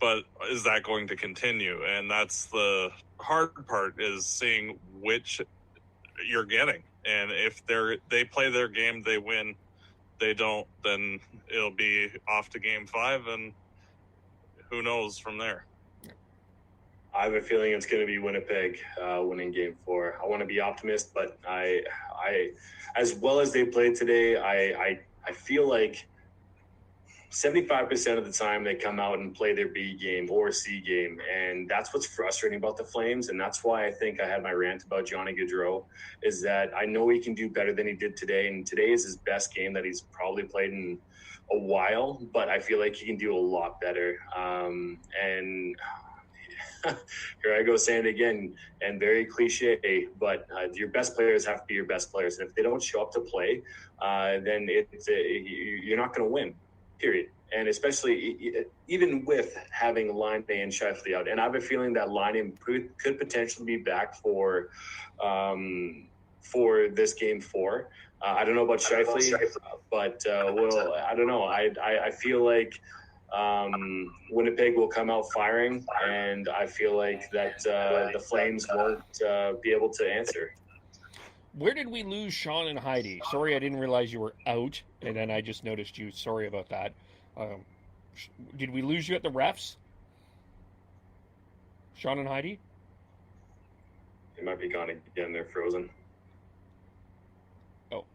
S3: but is that going to continue? And that's the hard part, is seeing which you're getting. And if they play their game, they win. They don't, then it'll be off to game 5, and who knows from there.
S4: I have a feeling it's going to be Winnipeg winning game 4. I want to be optimist, but I as well as they played today, I feel like 75% of the time they come out and play their B game or C game, and that's what's frustrating about the Flames, and that's why I think I had my rant about Johnny Gaudreau, is that I know he can do better than he did today, and today is his best game that he's probably played in a while, but I feel like he can do a lot better. And here I go saying it again, and very cliche, but your best players have to be your best players, and if they don't show up to play, then you're not going to win. Period. And especially even with having Line A and Scheifele out, and I have a feeling that Line A could potentially be back for this game 4. I don't know about Scheifele, but I don't know. I feel like Winnipeg will come out firing, and I feel like that the Flames won't be able to answer.
S1: Where did we lose Sean and Heidi? Sorry, I didn't realize you were out, and then I just noticed you. Sorry about that. Did we lose you at the refs? Sean and Heidi?
S4: They might be gone again. They're frozen.
S1: Oh.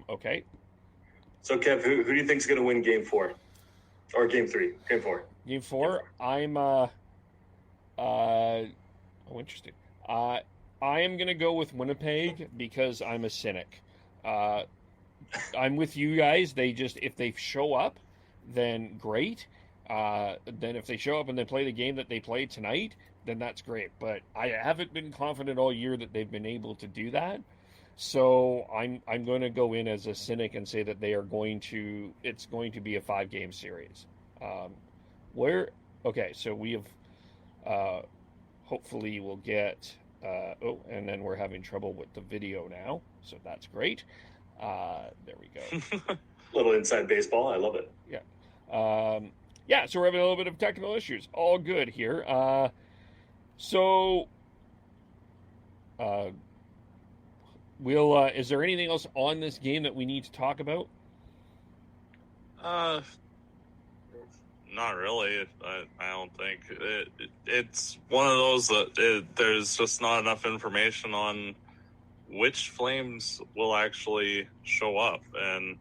S1: Okay.
S4: So, Kev, who do you think is going to win game 4? Or game 3? Game 4.
S1: Game 4? I'm, interesting. I am going to go with Winnipeg because I'm a cynic. I'm with you guys. If they show up, then great. Then if they show up and they play the game that they played tonight, then that's great. But I haven't been confident all year that they've been able to do that. So I'm going to go in as a cynic and say that it's going to be a 5-game series. So we have, hopefully we'll get, and then we're having trouble with the video now. So that's great. There we go.
S4: Little inside baseball. I love it.
S1: Yeah. So we're having a little bit of technical issues. All good here. Is there anything else on this game that we need to talk about?
S3: Not really. I don't think it's one of those that there's just not enough information on which Flames will actually show up. And,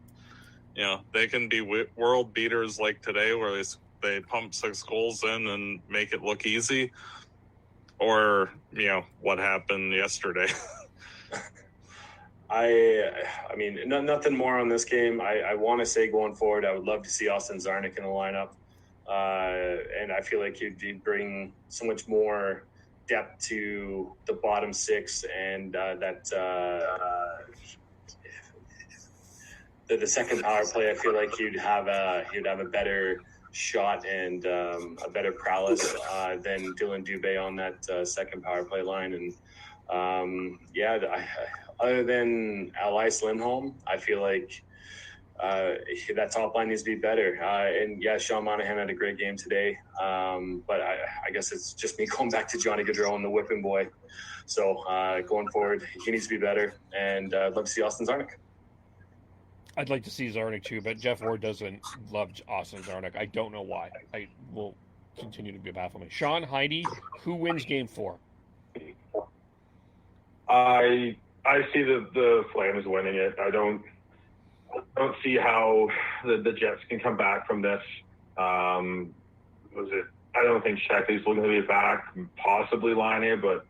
S3: they can be world beaters like today where they pump 6 goals in and make it look easy. Or, what happened yesterday.
S4: I mean, nothing more on this game. I want to say going forward, I would love to see Austin Czarnik in the lineup. And I feel like he'd bring so much more depth to the bottom 6, and the second power play. I feel like he'd have a better shot and a better prowess than Dylan Dubé on that second power play line. And other than Elias Lindholm, I feel like that top line needs to be better. Sean Monahan had a great game today, but I guess it's just me going back to Johnny Gaudreau and the whipping boy. So going forward, he needs to be better, and I'd love to see Austin Czarnik.
S1: I'd like to see Czarnik too, but Jeff Ward doesn't love Austin Czarnik. I don't know why. I will continue to be baffled me. Sean, Heidi, who wins game 4?
S5: I see the Flames winning it. I don't see how the Jets can come back from this. Was it I don't think Sheckley's looking to be back, possibly Laine, but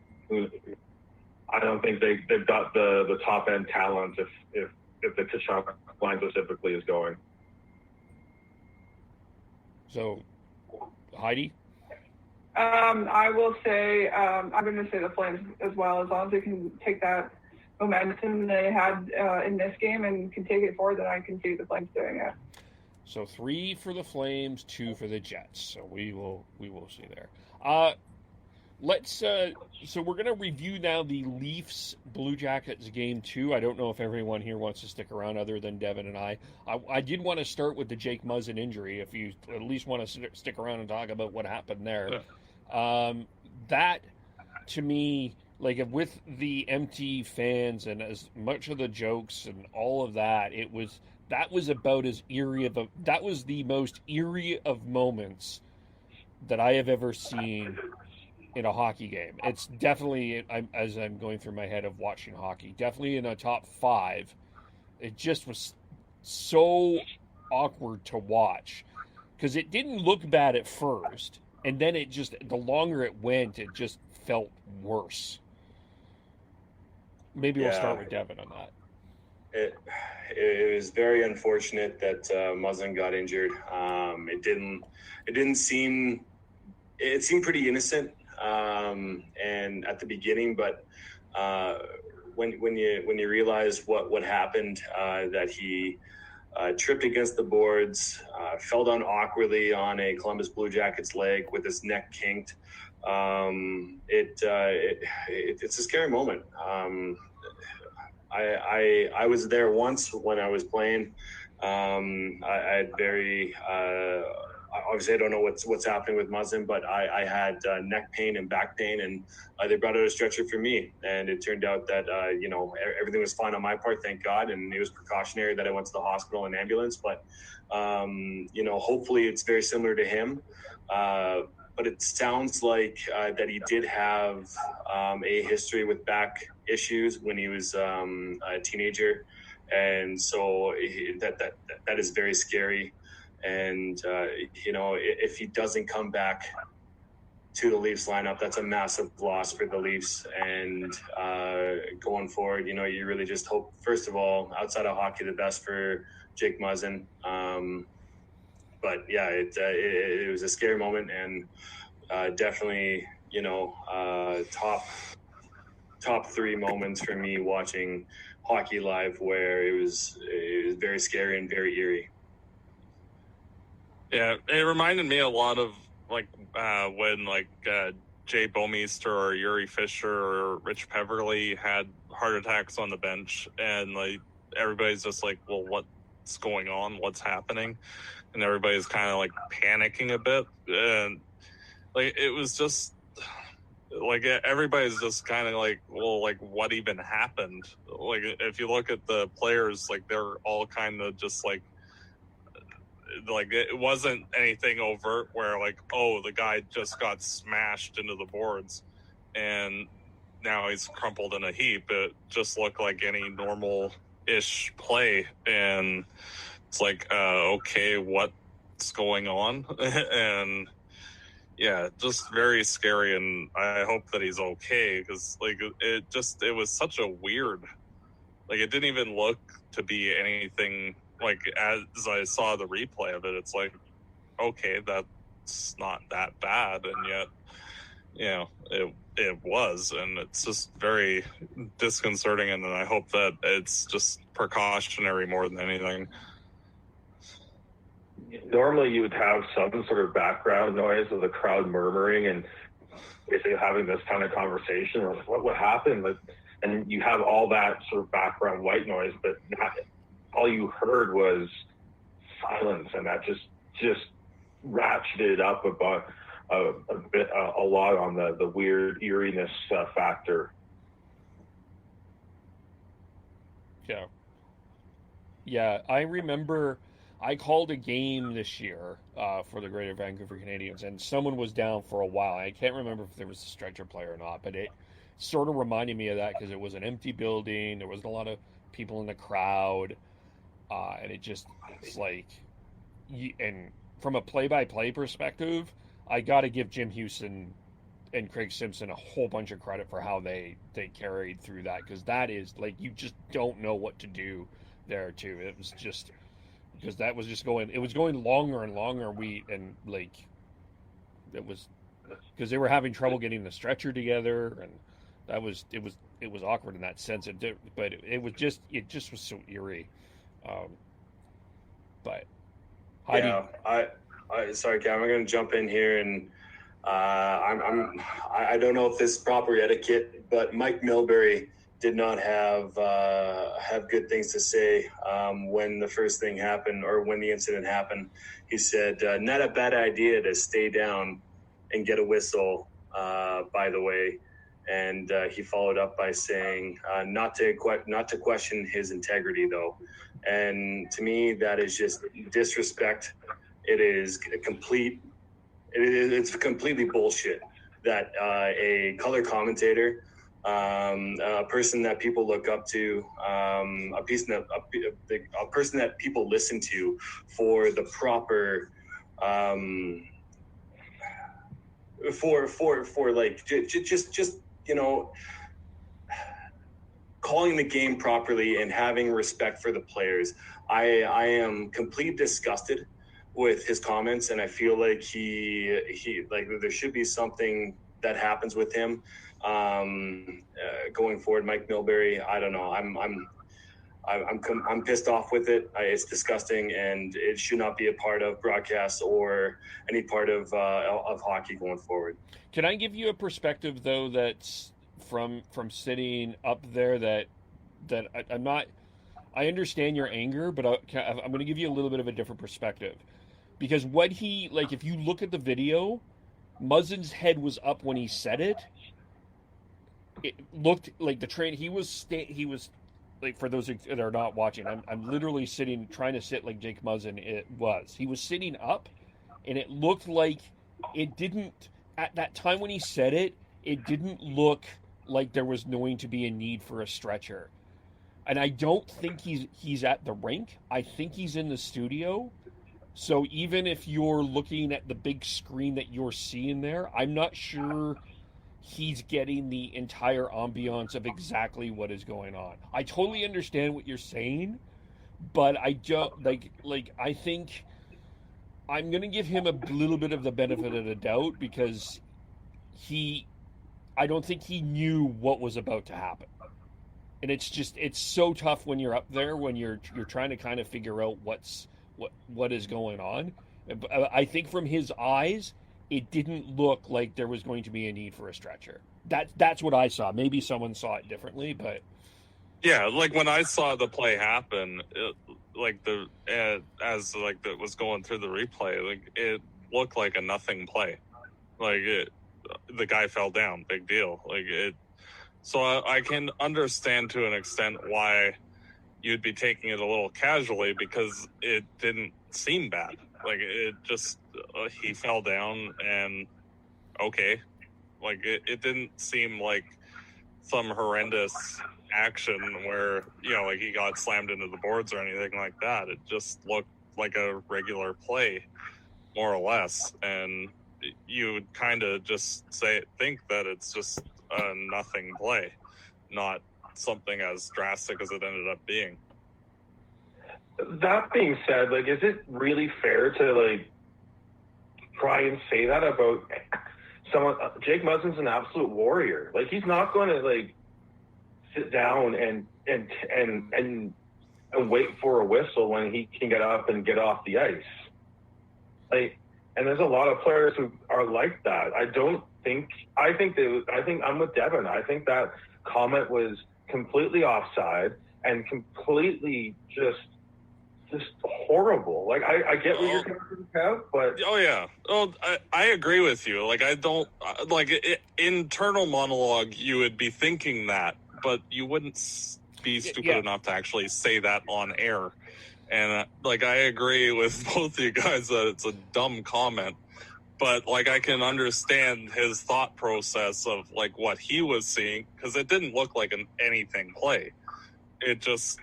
S5: I don't think they've got the top end talent if the Tkachuk line specifically is going.
S1: So, Heidi?
S2: I will say I'm going to say the Flames as well. As long as they can take that momentum they had in this game and can take it forward, then I can see the Flames doing it.
S1: So 3 for the Flames, 2 for the Jets. So we will see there. So we're going to review now the Leafs Blue Jackets game 2. I don't know if everyone here wants to stick around other than Devin and I. I did want to start with the Jake Muzzin injury, if you at least want to stick around and talk about what happened there. Yeah. That, to me, like with the empty fans and as much of the jokes and all of that, that was about as eerie that was the most eerie of moments that I have ever seen in a hockey game. It's definitely, as I'm going through my head of watching hockey, definitely in a top 5. It just was so awkward to watch because it didn't look bad at first, and then the longer it went, it just felt worse. Maybe we'll start with Devin on that.
S4: It was very unfortunate that Muzzin got injured. It seemed pretty innocent. And at the beginning, but when you realize what happened, that he tripped against the boards, fell down awkwardly on a Columbus Blue Jackets leg with his neck kinked. It's a scary moment. I was there once when I was playing. I had very obviously I don't know what's happening with Muzzin, but I had neck pain and back pain, and they brought out a stretcher for me, and it turned out that everything was fine on my part, thank God, and it was precautionary that I went to the hospital and ambulance. But hopefully it's very similar to him. But it sounds like that he did have a history with back issues when he was a teenager, and so that is very scary. And if he doesn't come back to the Leafs lineup, that's a massive loss for the Leafs. And going forward, you really just hope, first of all, outside of hockey, the best for Jake Muzzin. But yeah, it was a scary moment, and definitely, top 3 moments for me watching hockey live, where it was very scary and very eerie.
S3: Yeah, it reminded me a lot of when Jay Bouwmeester or Yuri Fisher or Rich Peverley had heart attacks on the bench, and everybody's just like, well, what's going on? What's happening? And everybody's kind of panicking a bit, and it was just everybody's just kind of well, what even happened? If you look at the players, they're all kind of just it wasn't anything overt where the guy just got smashed into the boards and now he's crumpled in a heap. It just looked like any normal-ish play, and it's okay, what's going on? And yeah, just very scary, and I hope that he's okay, because it was such a weird, it didn't even look to be anything. As I saw the replay of it, it's okay, that's not that bad, and yet, it was, and it's just very disconcerting, and I hope that it's just precautionary more than anything.
S5: Normally you would have some sort of background noise of the crowd murmuring and basically having this kind of conversation, or what happened, and you have all that sort of background white noise, but not all you heard was silence, and that just ratcheted up about a lot on the weird eeriness factor.
S1: Yeah, I remember I called a game this year for the Greater Vancouver Canadians, and someone was down for a while. I can't remember if there was a stretcher player or not, but it sort of reminded me of that because it was an empty building. There wasn't a lot of people in the crowd. And it's and from a play-by-play perspective, I got to give Jim Houston and Craig Simpson a whole bunch of credit for how they carried through that, because that is like, you just don't know what to do there too. It was just because that was just going, it was going longer and longer. It was because they were having trouble getting the stretcher together, and that was it was awkward in that sense. But it was just was so eerie. But Heidi,
S4: yeah, I sorry, Cam, I'm going to jump in here, and I don't know if this is proper etiquette, but Mike Milbury did not have good things to say when the first thing happened, or when the incident happened. He said, "Not a bad idea to stay down and get a whistle." By the way, and he followed up by saying, "Not to question his integrity, though." And to me, that is just disrespect. It's completely bullshit that a color commentator, a person that people look up to, a person that people listen to for the proper, for like just calling the game properly and having respect for the players. I am completely disgusted with his comments, and I feel like he like there should be something that happens with him going forward. Mike Milbury, I don't know. I'm pissed off with it. It's disgusting, and it should not be a part of broadcast or any part of hockey going forward.
S1: can I give you a perspective though that's from sitting up there, that I'm not. I understand your anger, but I'm going to give you a little bit of a different perspective, because what he, like, if you look at the video, Muzzin's head was up when he said it. It looked like the train. He was like, for those that are not watching, I'm literally trying to sit like Jake Muzzin. He was sitting up, and it looked like it didn't, at that time when he said it, it didn't look like there was going to be a need for a stretcher. And I don't think he's at the rink. I think he's in the studio. So even if you're looking at the big screen that you're seeing there, I'm not sure he's getting the entire ambiance of exactly what is going on. I totally understand what you're saying, but I don't like I think I'm going to give him a little bit of the benefit of the doubt, because I don't think he knew what was about to happen. And it's so tough when you're up there, when you're trying to kind of figure out what is going on. I think from his eyes, it didn't look like there was going to be a need for a stretcher. That's what I saw. Maybe someone saw it differently, but
S3: yeah, like when I saw the play happen, as that was going through the replay, like it looked like a nothing play. Like the guy fell down, big deal. Like it. So I can understand to an extent why you'd be taking it a little casually, because it didn't seem bad. Like it just, he fell down and okay. Like it didn't seem like some horrendous action where, like he got slammed into the boards or anything like that. It just looked like a regular play, more or less. And you would kind of just think that it's just a nothing play, not something as drastic as it ended up being.
S5: That being said, like, is it really fair to like try and say that about someone? Jake Muzzin's an absolute warrior. Like, he's not going to like sit down and wait for a whistle when he can get up and get off the ice. Like, and there's a lot of players who are like that. I think I'm with Devin. I think that comment was completely offside and completely just horrible. Like, I get what you're coming from, but
S3: oh yeah, I agree with you. Like, I don't internal monologue. You would be thinking that, but you wouldn't be stupid enough to actually say that on air. And I agree with both of you guys that it's a dumb comment. But, I can understand his thought process of, what he was seeing, because it didn't look like an anything play. It just,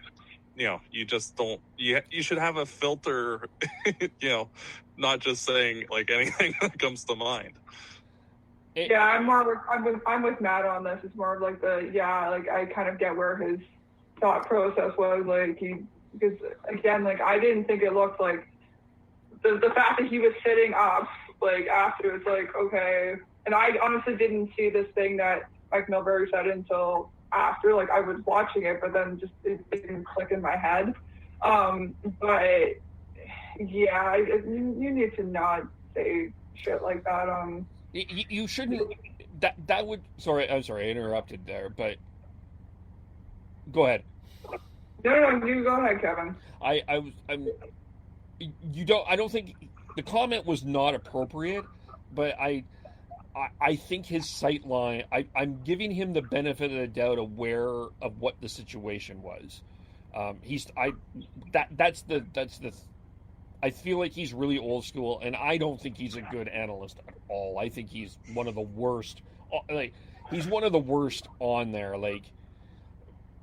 S3: you just don't... You should have a filter, not just saying like anything that comes to mind.
S2: Yeah, I'm with Matt on this. It's more of like I kind of get where his thought process was, like because again, like I didn't think it looked like the fact that he was sitting up like after, it's like, okay. And I honestly didn't see this thing that Mike Milbury said until after, like I was watching it, but then just it didn't click in my head. But yeah, you need to not say shit like that.
S1: You shouldn't. That would. I'm sorry, I interrupted there, but go ahead.
S2: No, you go ahead, Kevin.
S1: I don't think the comment was not appropriate, but I think his sight line. I'm giving him the benefit of the doubt of what the situation was. That's the. I feel like he's really old school, and I don't think he's a good analyst at all. I think he's one of the worst. Like he's one of the worst on there. Like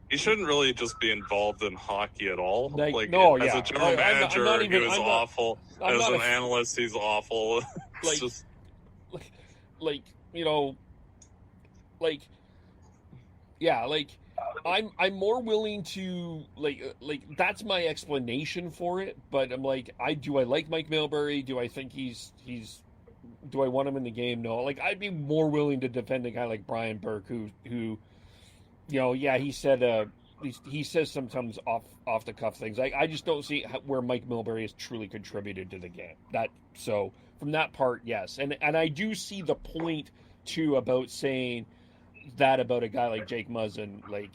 S3: he shouldn't really just be involved in hockey at all.
S1: As
S3: a general manager, he was awful. As an analyst, he's awful.
S1: Like,
S3: just
S1: I'm more willing to like that's my explanation for it, but I'm like, do I like Mike Milbury? Do I think do I want him in the game? No. Like I'd be more willing to defend a guy like Brian Burke who he said he says sometimes off the cuff things. I just don't see where Mike Milbury has truly contributed to the game. So from that part, yes. And I do see the point too about saying that about a guy like Jake Muzzin. Like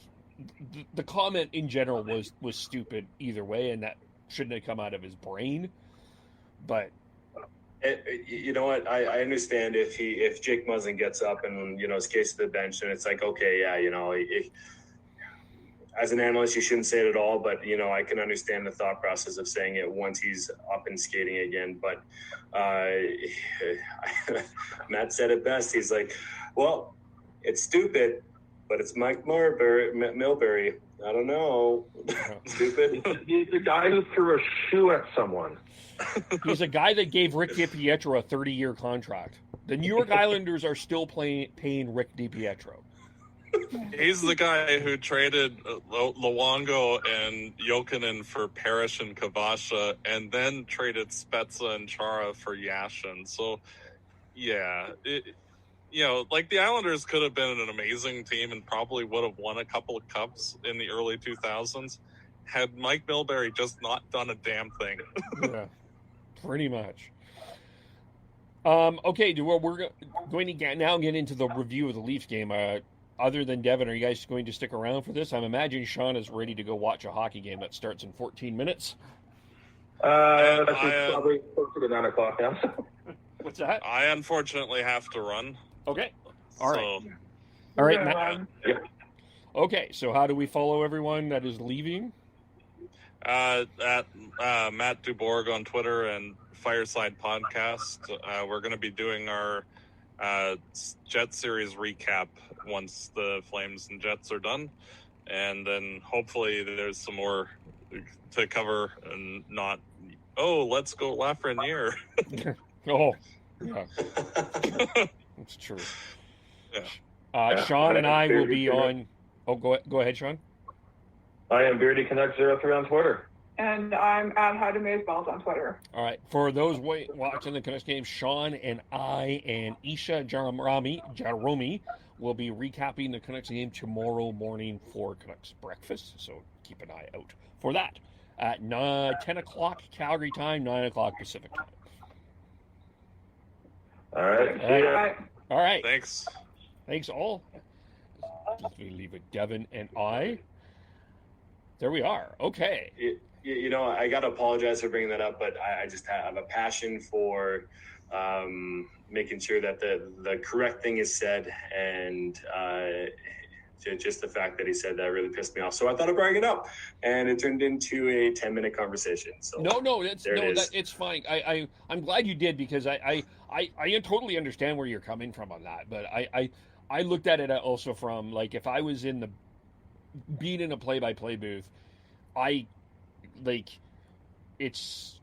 S1: the comment in general was stupid either way, and that shouldn't have come out of his brain. But
S4: you know what? I understand if Jake Muzzin gets up and is case to the bench, and it's like, okay, yeah, as an analyst, you shouldn't say it at all. But I can understand the thought process of saying it once he's up and skating again. But Matt said it best. He's like, well, it's stupid, but it's Mike Milbury. I don't know. Stupid.
S5: He's the guy who threw a shoe at someone.
S1: He's a guy that gave Rick DiPietro a 30-year contract. The New York Islanders are still paying Rick DiPietro.
S3: He's the guy who traded Luongo and Jokinen for Parrish and Kavasha, and then traded Spezza and Chara for Yashin. So, yeah, like the Islanders could have been an amazing team and probably would have won a couple of cups in the early 2000s had Mike Milbury just not done a damn thing.
S1: Yeah, pretty much. Okay, we're going to now get into the review of the Leafs game. Other than Devin, are you guys going to stick around for this? I'm imagining Sean is ready to go watch a hockey game that starts in 14 minutes.
S5: That's probably closer to 9 o'clock now.
S1: What's that?
S3: I unfortunately have to run.
S1: Okay. All right.
S3: So,
S1: all right, Matt.
S5: Yeah.
S1: Okay, so how do we follow everyone that is leaving?
S3: At Matt Dubourg on Twitter and Fireside Podcast. We're going to be doing our Jet Series recap once the Flames and Jets are done. And then hopefully there's some more to cover and not, let's go Lafreniere.
S1: Oh, yeah. That's true.
S3: Yeah.
S1: Sean and I will be on... Oh, go ahead, Sean.
S5: I am Beardy Connect 03 on Twitter.
S2: And I'm at Heidi Maysballs on Twitter.
S1: All right. For those watching the Canucks game, Sean and I and Isha Jaromi will be recapping the Canucks game tomorrow morning for Canucks breakfast. So keep an eye out for that at 10 o'clock Calgary time, 9 o'clock Pacific time.
S5: All right.
S1: All right.
S3: Thanks.
S1: Thanks all. Just leave it Devin and I. There we are. Okay.
S4: I got to apologize for bringing that up, but I just have a passion for making sure that the correct thing is said, and just the fact that he said that really pissed me off. So I thought of bringing it up, and it turned into a 10-minute conversation. So
S1: it's fine. I'm glad you did, because I totally understand where you're coming from on that, but I looked at it also from, like, if I was being in a play-by-play booth, it's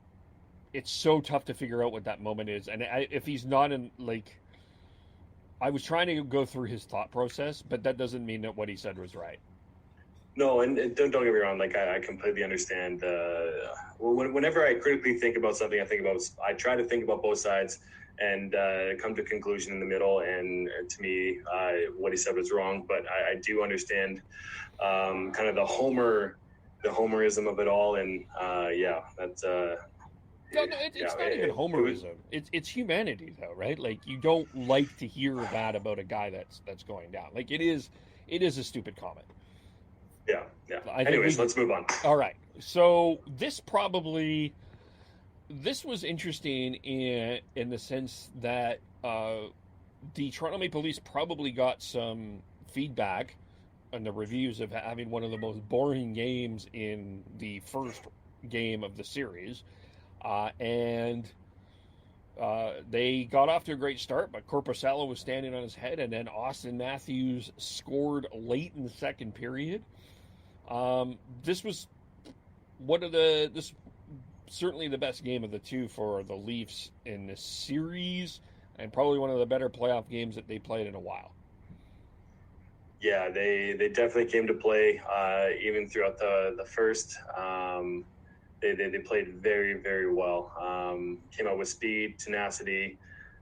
S1: it's so tough to figure out what that moment is. And if he's not in, like, I was trying to go through his thought process, but that doesn't mean that what he said was right.
S4: No, and don't get me wrong. Like I completely understand. Whenever I critically think about something, I try to think about both sides and come to a conclusion in the middle. And to me, what he said was wrong. But I do understand kind of the homerism of it all. And that's.
S1: It's not even homerism. It's humanity, though, right? Like, you don't like to hear that about a guy that's going down. Like, it is a stupid comment.
S4: Yeah. Anyways, let's move on.
S1: All right. So this was interesting in the sense that the Toronto Maple Leafs probably got some feedback on the reviews of having one of the most boring games in the first game of the series. And they got off to a great start, but Korpisalo was standing on his head, and then Austin Matthews scored late in the second period. This was certainly the best game of the two for the Leafs in this series, and probably one of the better playoff games that they played in a while.
S4: Yeah, they definitely came to play even throughout the first. They played very, very well. Came out with speed, tenacity.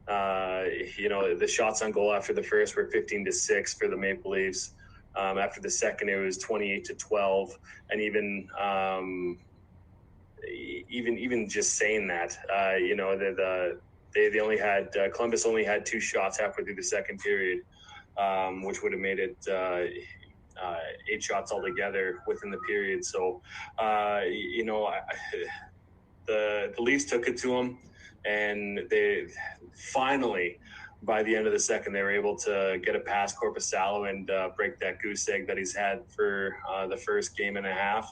S4: The shots on goal after the first were 15-6 for the Maple Leafs. After the second, it was 28-12, and even just saying that, they only had Columbus only had 2 shots halfway through the second period, which would have made it 8 shots altogether within the period. So, the Leafs took it to them, and they finally, by the end of the second, they were able to get a past Korpisalo and break that goose egg that he's had for the first game and a half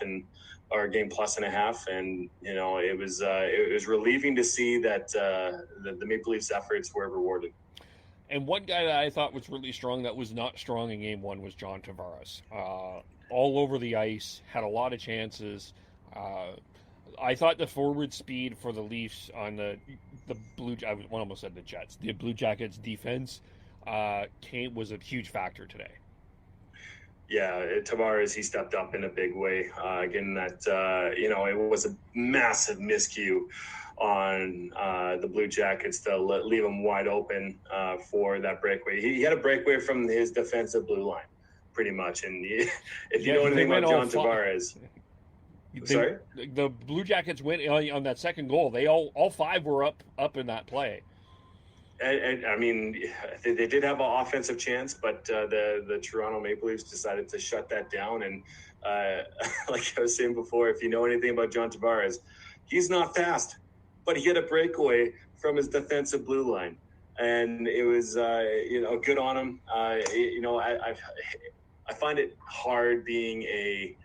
S4: or game plus and a half. And, it was relieving to see that the Maple Leafs efforts were rewarded.
S1: And one guy that I thought was really strong that was not strong in game one was John Tavares. All over the ice, had a lot of chances. I thought the forward speed for the Leafs on the I almost said the Jets. The Blue Jackets defense was a huge factor today.
S4: Yeah, Tavares, he stepped up in a big way. Again, that it was a massive miscue on the Blue Jackets to leave him wide open for that breakaway. He had a breakaway from his defensive blue line, pretty much. And if you know anything about John Tavares. Sorry?
S1: The Blue Jackets went on that second goal. They all 5 were up in that play.
S4: And I mean, they did have an offensive chance, but the Toronto Maple Leafs decided to shut that down. And like I was saying before, if you know anything about John Tavares, he's not fast, but he had a breakaway from his defensive blue line, and it was good on him. I find it hard being a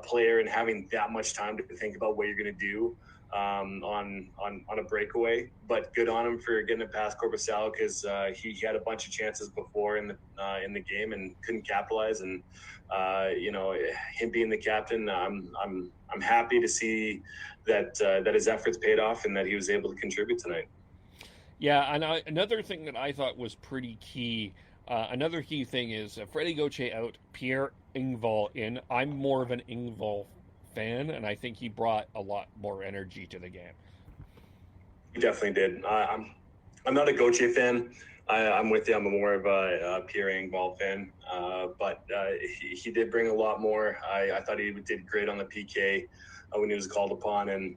S4: player and having that much time to think about what you're going to do on a breakaway, but good on him for getting it past Korpisalo, because he had a bunch of chances before in the game and couldn't capitalize. And him being the captain, I'm happy to see that his efforts paid off and that he was able to contribute tonight.
S1: Yeah, and another thing that I thought was pretty key. Another key thing is Freddie Gauthier out, Pierre Engvall in. I'm more of an Engvall fan, and I think he brought a lot more energy to the game.
S4: He definitely did. I'm not a Gauthier fan. I'm with you. I'm more of a Pierre Engvall fan, but he did bring a lot more. I thought he did great on the PK when he was called upon, and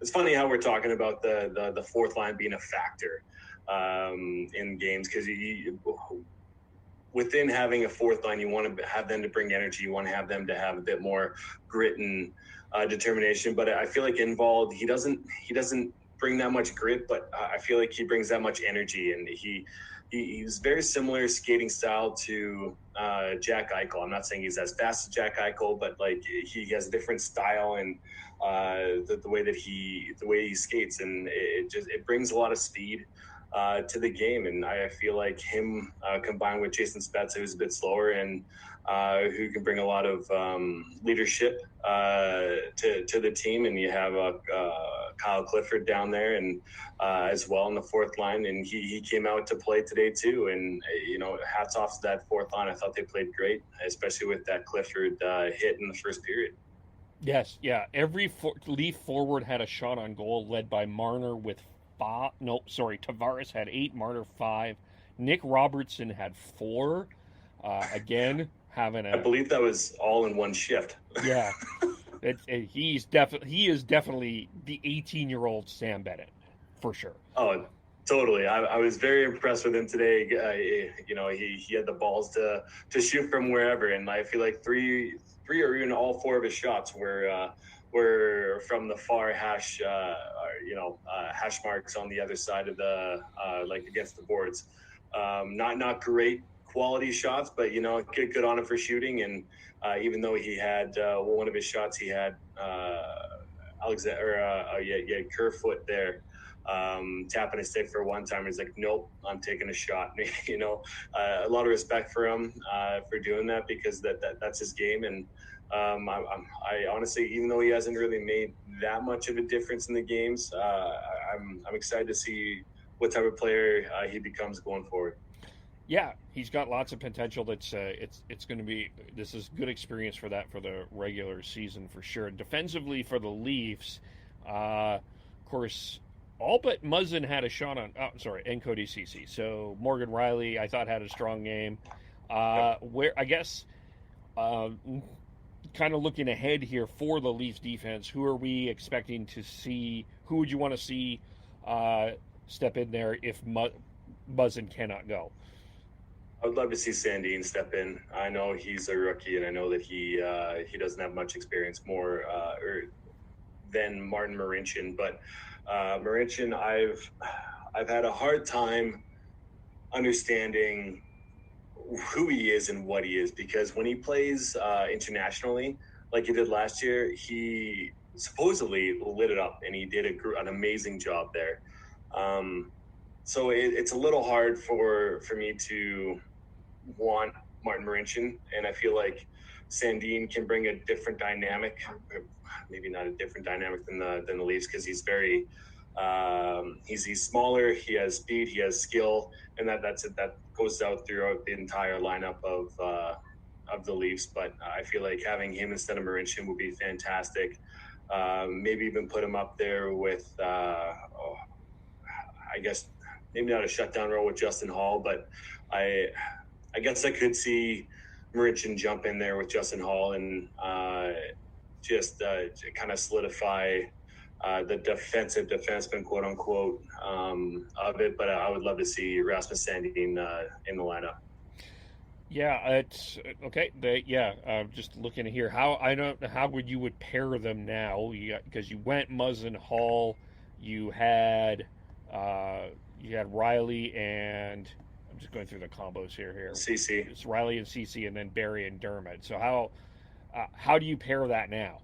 S4: it's funny how we're talking about the fourth line being a factor in games, because within having a fourth line, you want to have them to bring energy. You want to have them to have a bit more grit and determination. But I feel like Engvall, he doesn't bring that much grit, but I feel like he brings that much energy, and he was very similar skating style to Jack Eichel. I'm not saying he's as fast as Jack Eichel, but like he has a different style and the way he skates, and it brings a lot of speed. to the game. And I feel like him combined with Jason Spezza, who's a bit slower and who can bring a lot of leadership to the team. And you have Kyle Clifford down there and as well in the fourth line. And he came out to play today too. And, hats off to that fourth line. I thought they played great, especially with that Clifford hit in the first period.
S1: Yes, yeah. Every Leaf forward had a shot on goal, led by Marner with 5. No, sorry, Tavares had 8, Marner 5. Nick Robertson had 4. Again, having a.
S4: I believe that was all in one shift.
S1: Yeah, he is definitely the 18-year-old Sam Bennett, for sure.
S4: Oh, totally. I was very impressed with him today. He had the balls to shoot from wherever, and I feel like three or even all 4 of his shots were from the far hash, hash marks on the other side of the against the boards. Not great quality shots, but good on him for shooting. And even though he had one of his shots, he had Kerfoot there. Tapping his stick for one time. He's like, nope, I'm taking a shot. A lot of respect for him for doing that, because that's his game. And I honestly, even though he hasn't really made that much of a difference in the games, I'm excited to see what type of player he becomes going forward.
S1: Yeah, he's got lots of potential. That's it's going to be, this is good experience for the regular season for sure. Defensively for the Leafs, of course, all but Muzzin had a shot on. Oh, sorry, and Cody Ceci. So Morgan Riley, I thought, had a strong game. Where I guess, kind of looking ahead here for the Leafs defense, who are we expecting to see? Who would you want to see step in there if Muzzin cannot go?
S4: I would love to see Sandin step in. I know he's a rookie, and I know that he doesn't have much experience more than Martin Marincin, but. Marincin, I've had a hard time understanding who he is and what he is, because when he plays internationally, like he did last year, he supposedly lit it up and he did an amazing job there. So it's a little hard for me to want Martin Marincin, and I feel like Sandin can bring a different dynamic, maybe not a different dynamic than the Leafs, because he's very he's smaller, he has speed, he has skill, and that goes out throughout the entire lineup of the Leafs. But I feel like having him instead of Marincin would be fantastic. Maybe even put him up there with I guess maybe not a shutdown role with Justin Hall, but I guess I could see Marincin jump in there with Justin Hall and just kind of solidify the defensive defenseman, quote unquote, of it. But I would love to see Rasmus Sandin in the lineup.
S1: Yeah, it's okay. Just looking here, how would you pair them now? Because you went Muzzin, Hall, you had Riley, and I'm just going through the combos here.
S4: CC.
S1: It's Riley and CC, and then Barry and Dermott. So how do you pair that now?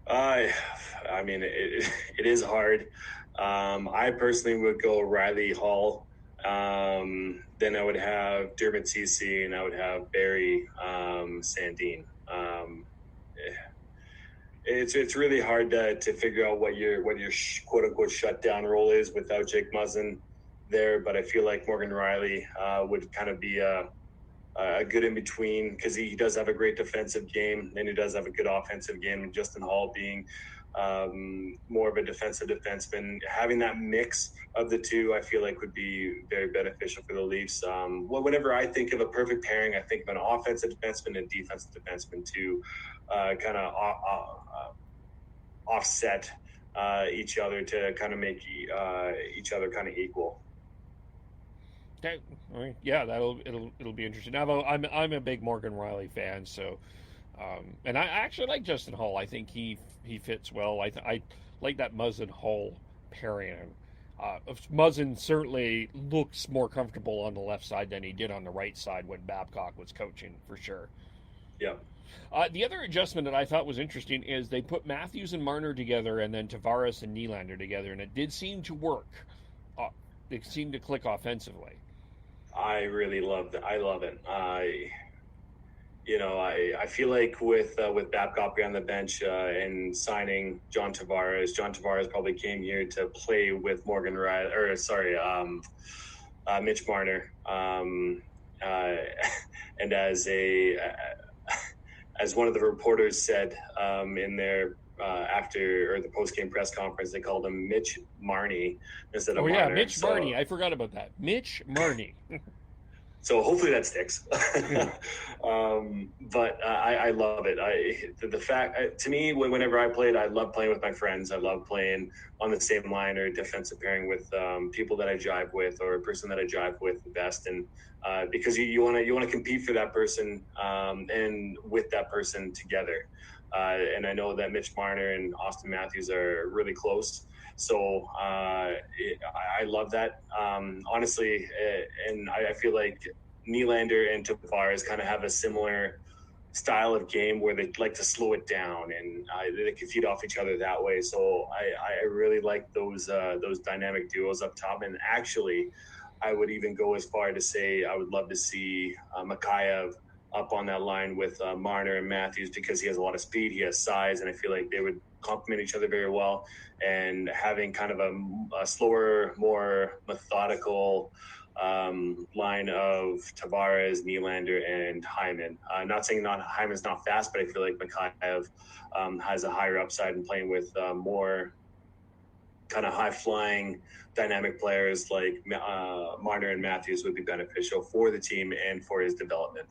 S4: I mean, it is hard. I personally would go Riley, Hall. Then I would have Dermott, CC, and I would have Barry, Sandin. It's really hard to figure out what your quote unquote shutdown role is without Jake Muzzin there. But I feel like Morgan Riley would kind of be a good in between, because he does have a great defensive game and he does have a good offensive game. And Justin Hall being more of a defensive defenseman, having that mix of the two, I feel like would be very beneficial for the Leafs. Whenever I think of a perfect pairing, I think of an offensive defenseman and defensive defenseman to kind of offset each other to kind of make each other kind of equal.
S1: Okay. Yeah, it'll be interesting. Now, I'm a big Morgan Riley fan, so and I actually like Justin Hall. I think he fits well. I like that Muzzin Hall pairing. Muzzin certainly looks more comfortable on the left side than he did on the right side when Babcock was coaching, for sure.
S4: Yeah.
S1: The other adjustment that I thought was interesting is they put Matthews and Marner together, and then Tavares and Nylander together, and it did seem to work. seem to click offensively.
S4: I really love that. I love it. I feel like with Babcock on the bench and signing John Tavares probably came here to play with Morgan Riley, Mitch Marner, and as one of the reporters said in their after the post game press conference, they called him Mitch Marnie instead of Marner.
S1: Mitch Marnie. I forgot about that. Mitch Marnie.
S4: So hopefully that sticks. But I love it. The fact to me, whenever I played, I love playing with my friends. I love playing on the same line or defensive pairing with people that I jive with or a person that I jive with the best. And because you want to compete for that person and with that person together. And I know that Mitch Marner and Austin Matthews are really close. So I love that, honestly, and I feel like Nylander and Tavares kind of have a similar style of game where they like to slow it down and they can feed off each other that way. So I really like those dynamic duos up top. And actually, I would even go as far to say I would love to see Mikheyev up on that line with Marner and Matthews because he has a lot of speed, he has size, and I feel like they would complement each other very well. And having kind of a slower, more methodical line of Tavares, Nylander, and Hyman. Not saying Hyman's not fast, but I feel like Mikheyev has a higher upside in playing with more kind of high-flying, dynamic players like Marner and Matthews would be beneficial for the team and for his development.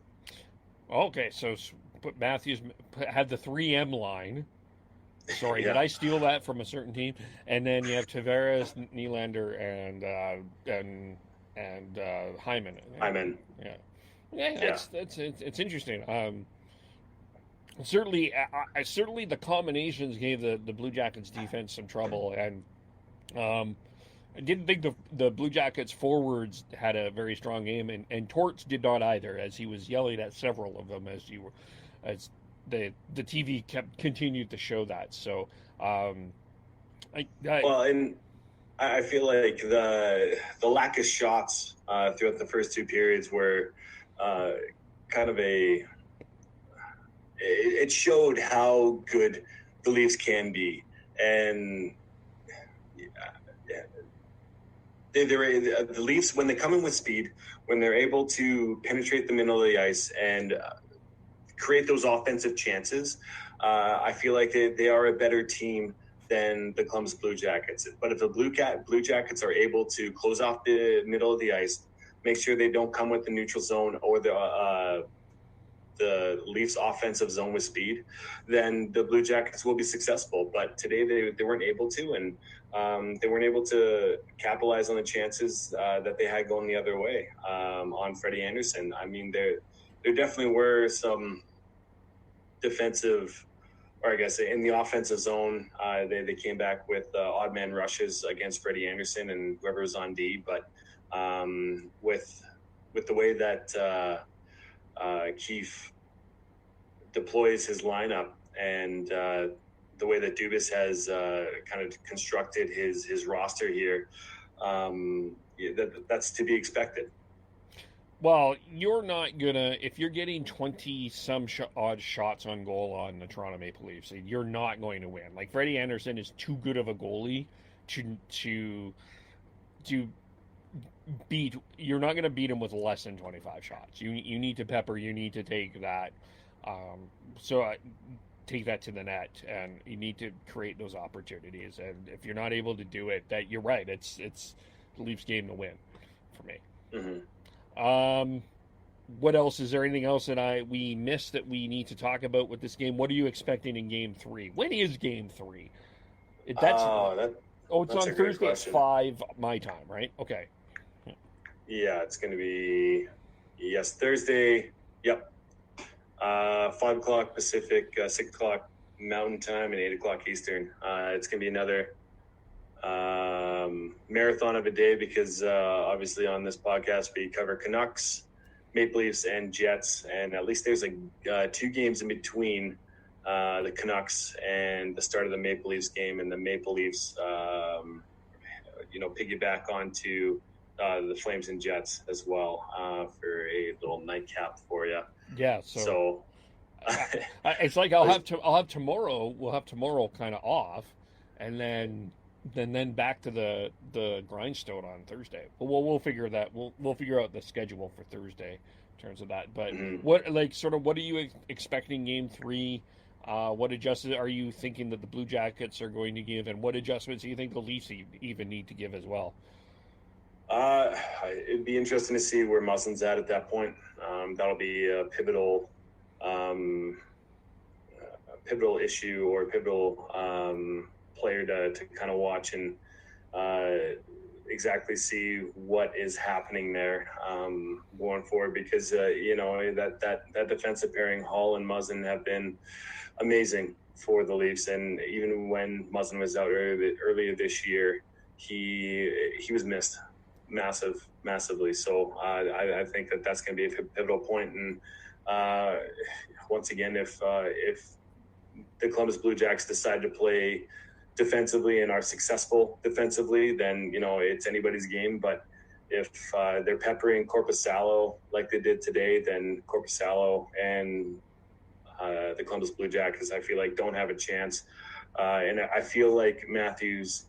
S1: Okay, so put Matthews had the 3M line. Sorry,
S4: Yeah.
S1: Did I steal that from a certain team? And then you have Tavares, Nylander, and Hyman.
S4: Hyman.
S1: Yeah. It's interesting. Certainly the combinations gave the Blue Jackets defense some trouble, and I didn't think the Blue Jackets forwards had a very strong game, and Torts did not either, as he was yelling at several of them as the TV continued to show that. So, and
S4: I feel like the lack of shots throughout the first two periods were kind of it showed how good the Leafs can be, and the Leafs, when they come in with speed, when they're able to penetrate the middle of the ice and create those offensive chances, I feel like they are a better team than the Columbus Blue Jackets. But if the Blue Jackets are able to close off the middle of the ice, make sure they don't come with the neutral zone or the Leafs offensive zone with speed, then the Blue Jackets will be successful. But today they weren't able to, and they weren't able to capitalize on the chances that they had going the other way on Freddie Anderson. I mean, there definitely were some defensive, or I guess in the offensive zone, they came back with odd man rushes against Freddie Anderson and whoever was on D. But with the way that Keefe deploys his lineup and the way that Dubas has kind of constructed his roster here, that's to be expected.
S1: Well, you're not gonna, if you're getting 20-some odd shots on goal on the Toronto Maple Leafs, you're not going to win. Like, Freddie Anderson is too good of a goalie to beat. You're not going to beat him with less than 25 shots. You need to pepper. You need to take that. Take that to the net, and you need to create those opportunities. And if you're not able to do it, that you're right. It's the Leafs game to win for me.
S4: Mm-hmm.
S1: What else? Is there anything else that we missed that we need to talk about with this game? What are you expecting in Game 3? When is Game 3? It's on Thursday at 5 my time, right? Okay.
S4: Yeah, it's going to be Thursday. Yep. 5 o'clock Pacific, 6 o'clock Mountain Time, and 8 o'clock Eastern. It's going to be another marathon of a day because obviously on this podcast we cover Canucks, Maple Leafs, and Jets, and at least there's 2 games in between the Canucks and the start of the Maple Leafs game, and the Maple Leafs piggyback onto the Flames and Jets as well for a little nightcap for you.
S1: Yeah.
S4: So
S1: it's like I'll have tomorrow. We'll have tomorrow kind of off, and then back to the grindstone on Thursday. But we'll figure that. We'll figure out the schedule for Thursday in terms of that. But what are you expecting Game 3? What adjustments are you thinking that the Blue Jackets are going to give, and what adjustments do you think the Leafs even need to give as well?
S4: It'd be interesting to see where Muzzin's at that point. That'll be a pivotal issue or pivotal player to kind of watch and exactly see what is happening there going forward, because that defensive pairing, Hall and Muzzin, have been amazing for the Leafs. And even when Muzzin was out earlier this year, he was missed massively. So I think that's going to be a pivotal point. And once again, if the Columbus Blue Jackets decide to play defensively and are successful defensively, then it's anybody's game. But if they're peppering Korpisalo like they did today, then Korpisalo and the Columbus Blue Jackets, I feel like, don't have a chance. And I feel like Matthews,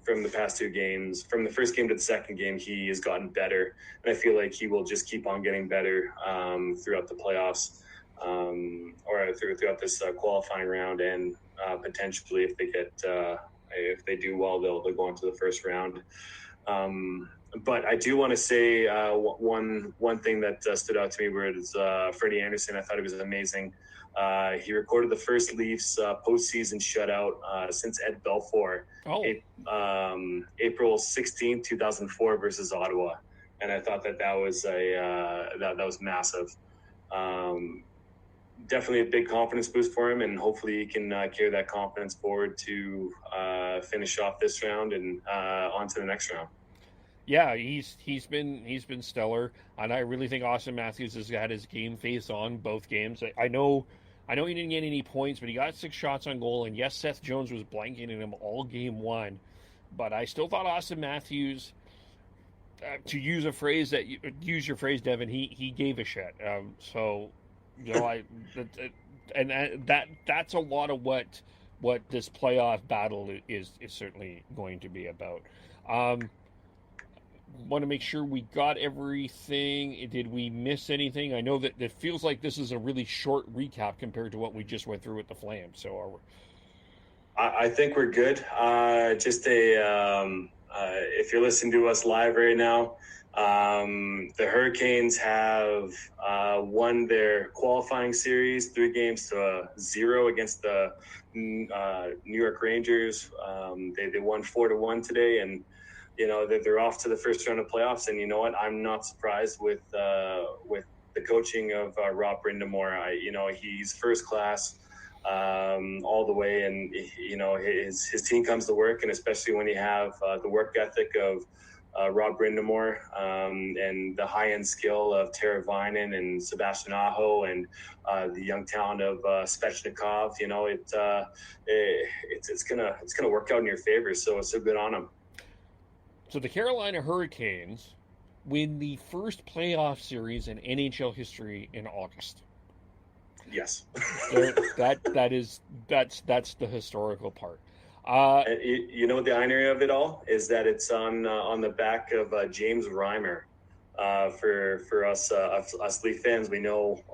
S4: from the past two games, from the first game to the second game, he has gotten better. And I feel like he will just keep on getting better throughout the playoffs or throughout this qualifying round. And potentially, if they do well, they'll go into the first round. But I do want to say one thing that stood out to me was Freddie Anderson. I thought he was amazing. He recorded the first Leafs postseason shutout since Ed Belfour, April 16, 2004 versus Ottawa, and I thought that was that was massive. Definitely a big confidence boost for him, and hopefully he can carry that confidence forward to finish off this round and on to the next round.
S1: Yeah, he's been stellar, and I really think Austin Matthews has had his game face on both games. I know he didn't get any points, but he got 6 shots on goal, and yes, Seth Jones was blanketing him all game 1, but I still thought Austin Matthews, to use your phrase, Devin, he gave a shit. That's a lot of what this playoff battle is certainly going to be about. Want to make sure we got everything. Did we miss anything? I know that it feels like this is a really short recap compared to what we just went through with the Flames. So
S4: I think we're good. If you're listening to us live right now, the Hurricanes have won their qualifying series 3-0 against the New York Rangers. They won 4-1 today, and they're off to the first round of playoffs. And you know what? I'm not surprised with the coaching of Rob Brind'Amour. He's first class all the way, and his team comes to work, and especially when you have the work ethic of Rob Brind'Amour and the high-end skill of Tara Vinen and Sebastian Aho and the young talent of Svechnikov. It's gonna work out in your favor. So good on him.
S1: So the Carolina Hurricanes win the first playoff series in NHL history in August.
S4: Yes.
S1: That's the historical part.
S4: You know, the irony of it all is that it's on the back of James Reimer. For us Leaf fans, we know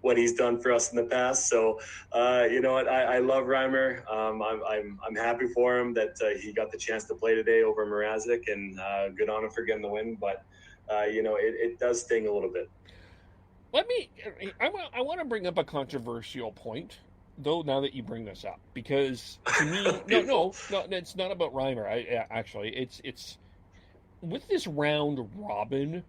S4: what he's done for us in the past. So you know what, I love Reimer. I'm happy for him that he got the chance to play today over Mrazek, and good on him for getting the win. But it does sting a little bit.
S1: I want to bring up a controversial point, though, now that you bring this up, because to me, no, it's not about Reimer. It's with this round robin.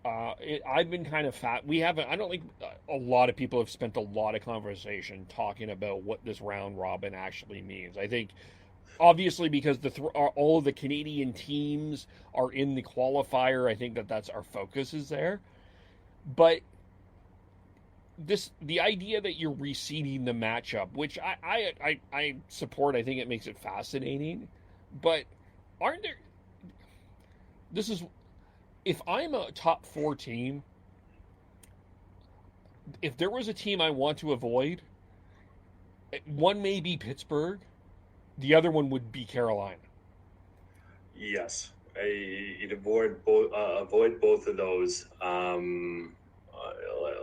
S1: I've been kind of fat. I don't think a lot of people have spent a lot of conversation talking about what this round robin actually means. I think, obviously, because all of the Canadian teams are in the qualifier, I think that's our focus is there. But the idea that you're reseeding the matchup, which I support, I think it makes it fascinating. But aren't there? if I'm a top 4 team, if there was a team I want to avoid, one may be Pittsburgh, the other one would be Carolina.
S4: Yes, you'd avoid both of those,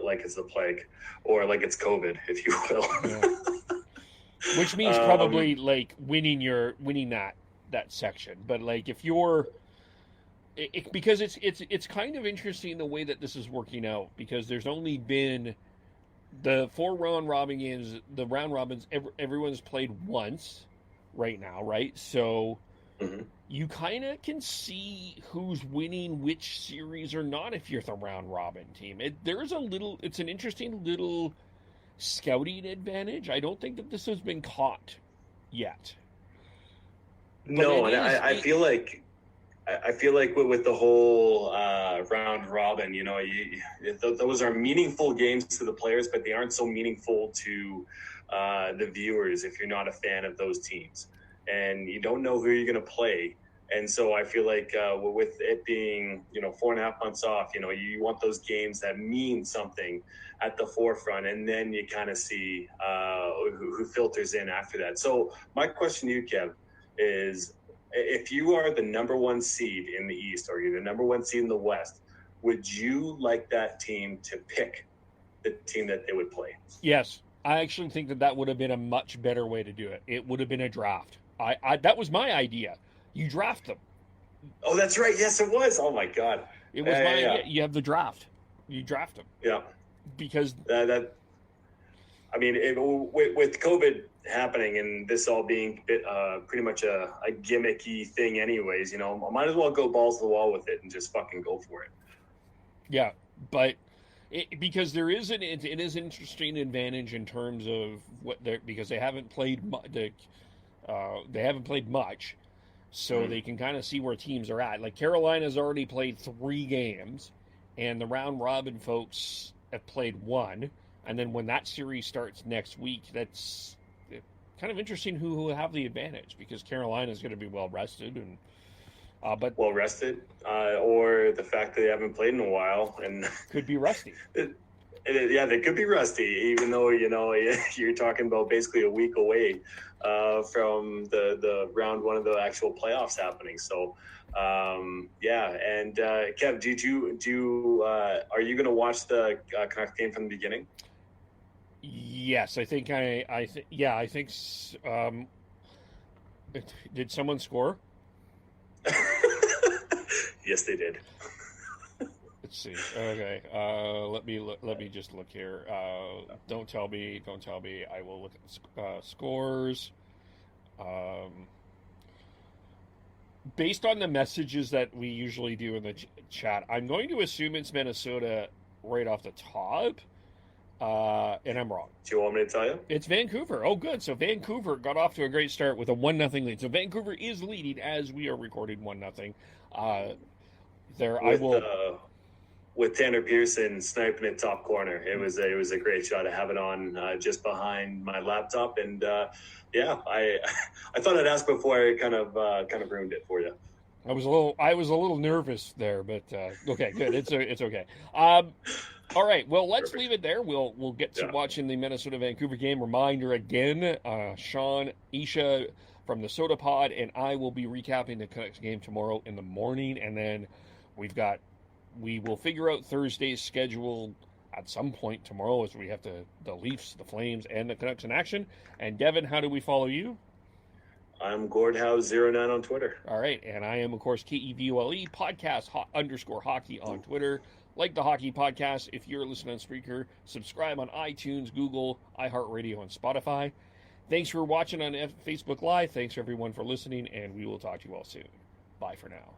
S4: like it's the plague, or like it's COVID, if you will.
S1: Yeah. Which means probably like winning that section. But like if you're, because it's kind of interesting the way that this is working out, because there's only been the 4 round robin games, the round robins. Everyone's played once right now, right? So. Mm-hmm. You kind of can see who's winning which series or not if you're the round robin team. It's an interesting little scouting advantage. I don't think that this has been caught yet.
S4: No, and I feel like with the whole round robin, those are meaningful games to the players, but they aren't so meaningful to the viewers if you're not a fan of those teams. And you don't know who you're going to play. And so I feel like with it being, 4.5 months off, you want those games that mean something at the forefront. And then you kind of see who filters in after that. So my question to you, Kev, is if you are the number 1 seed in the East or you're the number 1 seed in the West, would you like that team to pick the team that they would play?
S1: Yes. I actually think that would have been a much better way to do it. It would have been a draft. That was my idea. You draft them.
S4: Oh, that's right. Yes, it was. Oh my God.
S1: It was my idea. You have the draft. You draft them.
S4: Yeah.
S1: Because
S4: with COVID happening and this all being pretty much a gimmicky thing anyways, I might as well go balls to the wall with it and just fucking go for it.
S1: Yeah, but because it is an interesting advantage in terms of because they haven't played much, so they can kind of see where teams are at. Like Carolina's already played 3 games, and the round robin folks have played 1. And then when that series starts next week, that's kind of interesting who will have the advantage, because Carolina's going to be well rested and
S4: well rested, or the fact that they haven't played in a while and
S1: could be rusty.
S4: Yeah, they could be rusty, even though you're talking about basically a week away from the round 1 of the actual playoffs happening. So, yeah. And Kev, are you going to watch the Canucks game from the beginning?
S1: Yes, I think I think. Did someone score?
S4: Yes, they did.
S1: Let's see. Okay. Let me just look here. Don't tell me. I will look at scores. Based on the messages that we usually do in the chat, I'm going to assume it's Minnesota right off the top. And I'm wrong.
S4: Do you want me to tell you?
S1: It's Vancouver. Oh, good. So Vancouver got off to a great start with a 1-0 lead. So Vancouver is leading as we are recording 1-0.
S4: With Tanner Pearson sniping it top corner. It was a great shot. I have it on just behind my laptop, and I thought I'd ask before I kind of ruined it for you.
S1: I was a little nervous there, but okay, good. It's okay. All right, well, let's leave it there. We'll get to watching the Minnesota-Vancouver game. Reminder again, Sean, Isha from the Soda Pod, and I will be recapping the Canucks game tomorrow in the morning, and then we will figure out Thursday's schedule at some point tomorrow as we have the Leafs, the Flames, and the Canucks in action. And Devin, how do we follow you?
S4: I'm Gordhouse09 on Twitter.
S1: All right, and I am, of course, KEVULE, podcast _hockey on Twitter. Like the Hockey Podcast, if you're listening on Spreaker, subscribe on iTunes, Google, iHeartRadio, and Spotify. Thanks for watching on Facebook Live. Thanks, everyone, for listening, and we will talk to you all soon. Bye for now.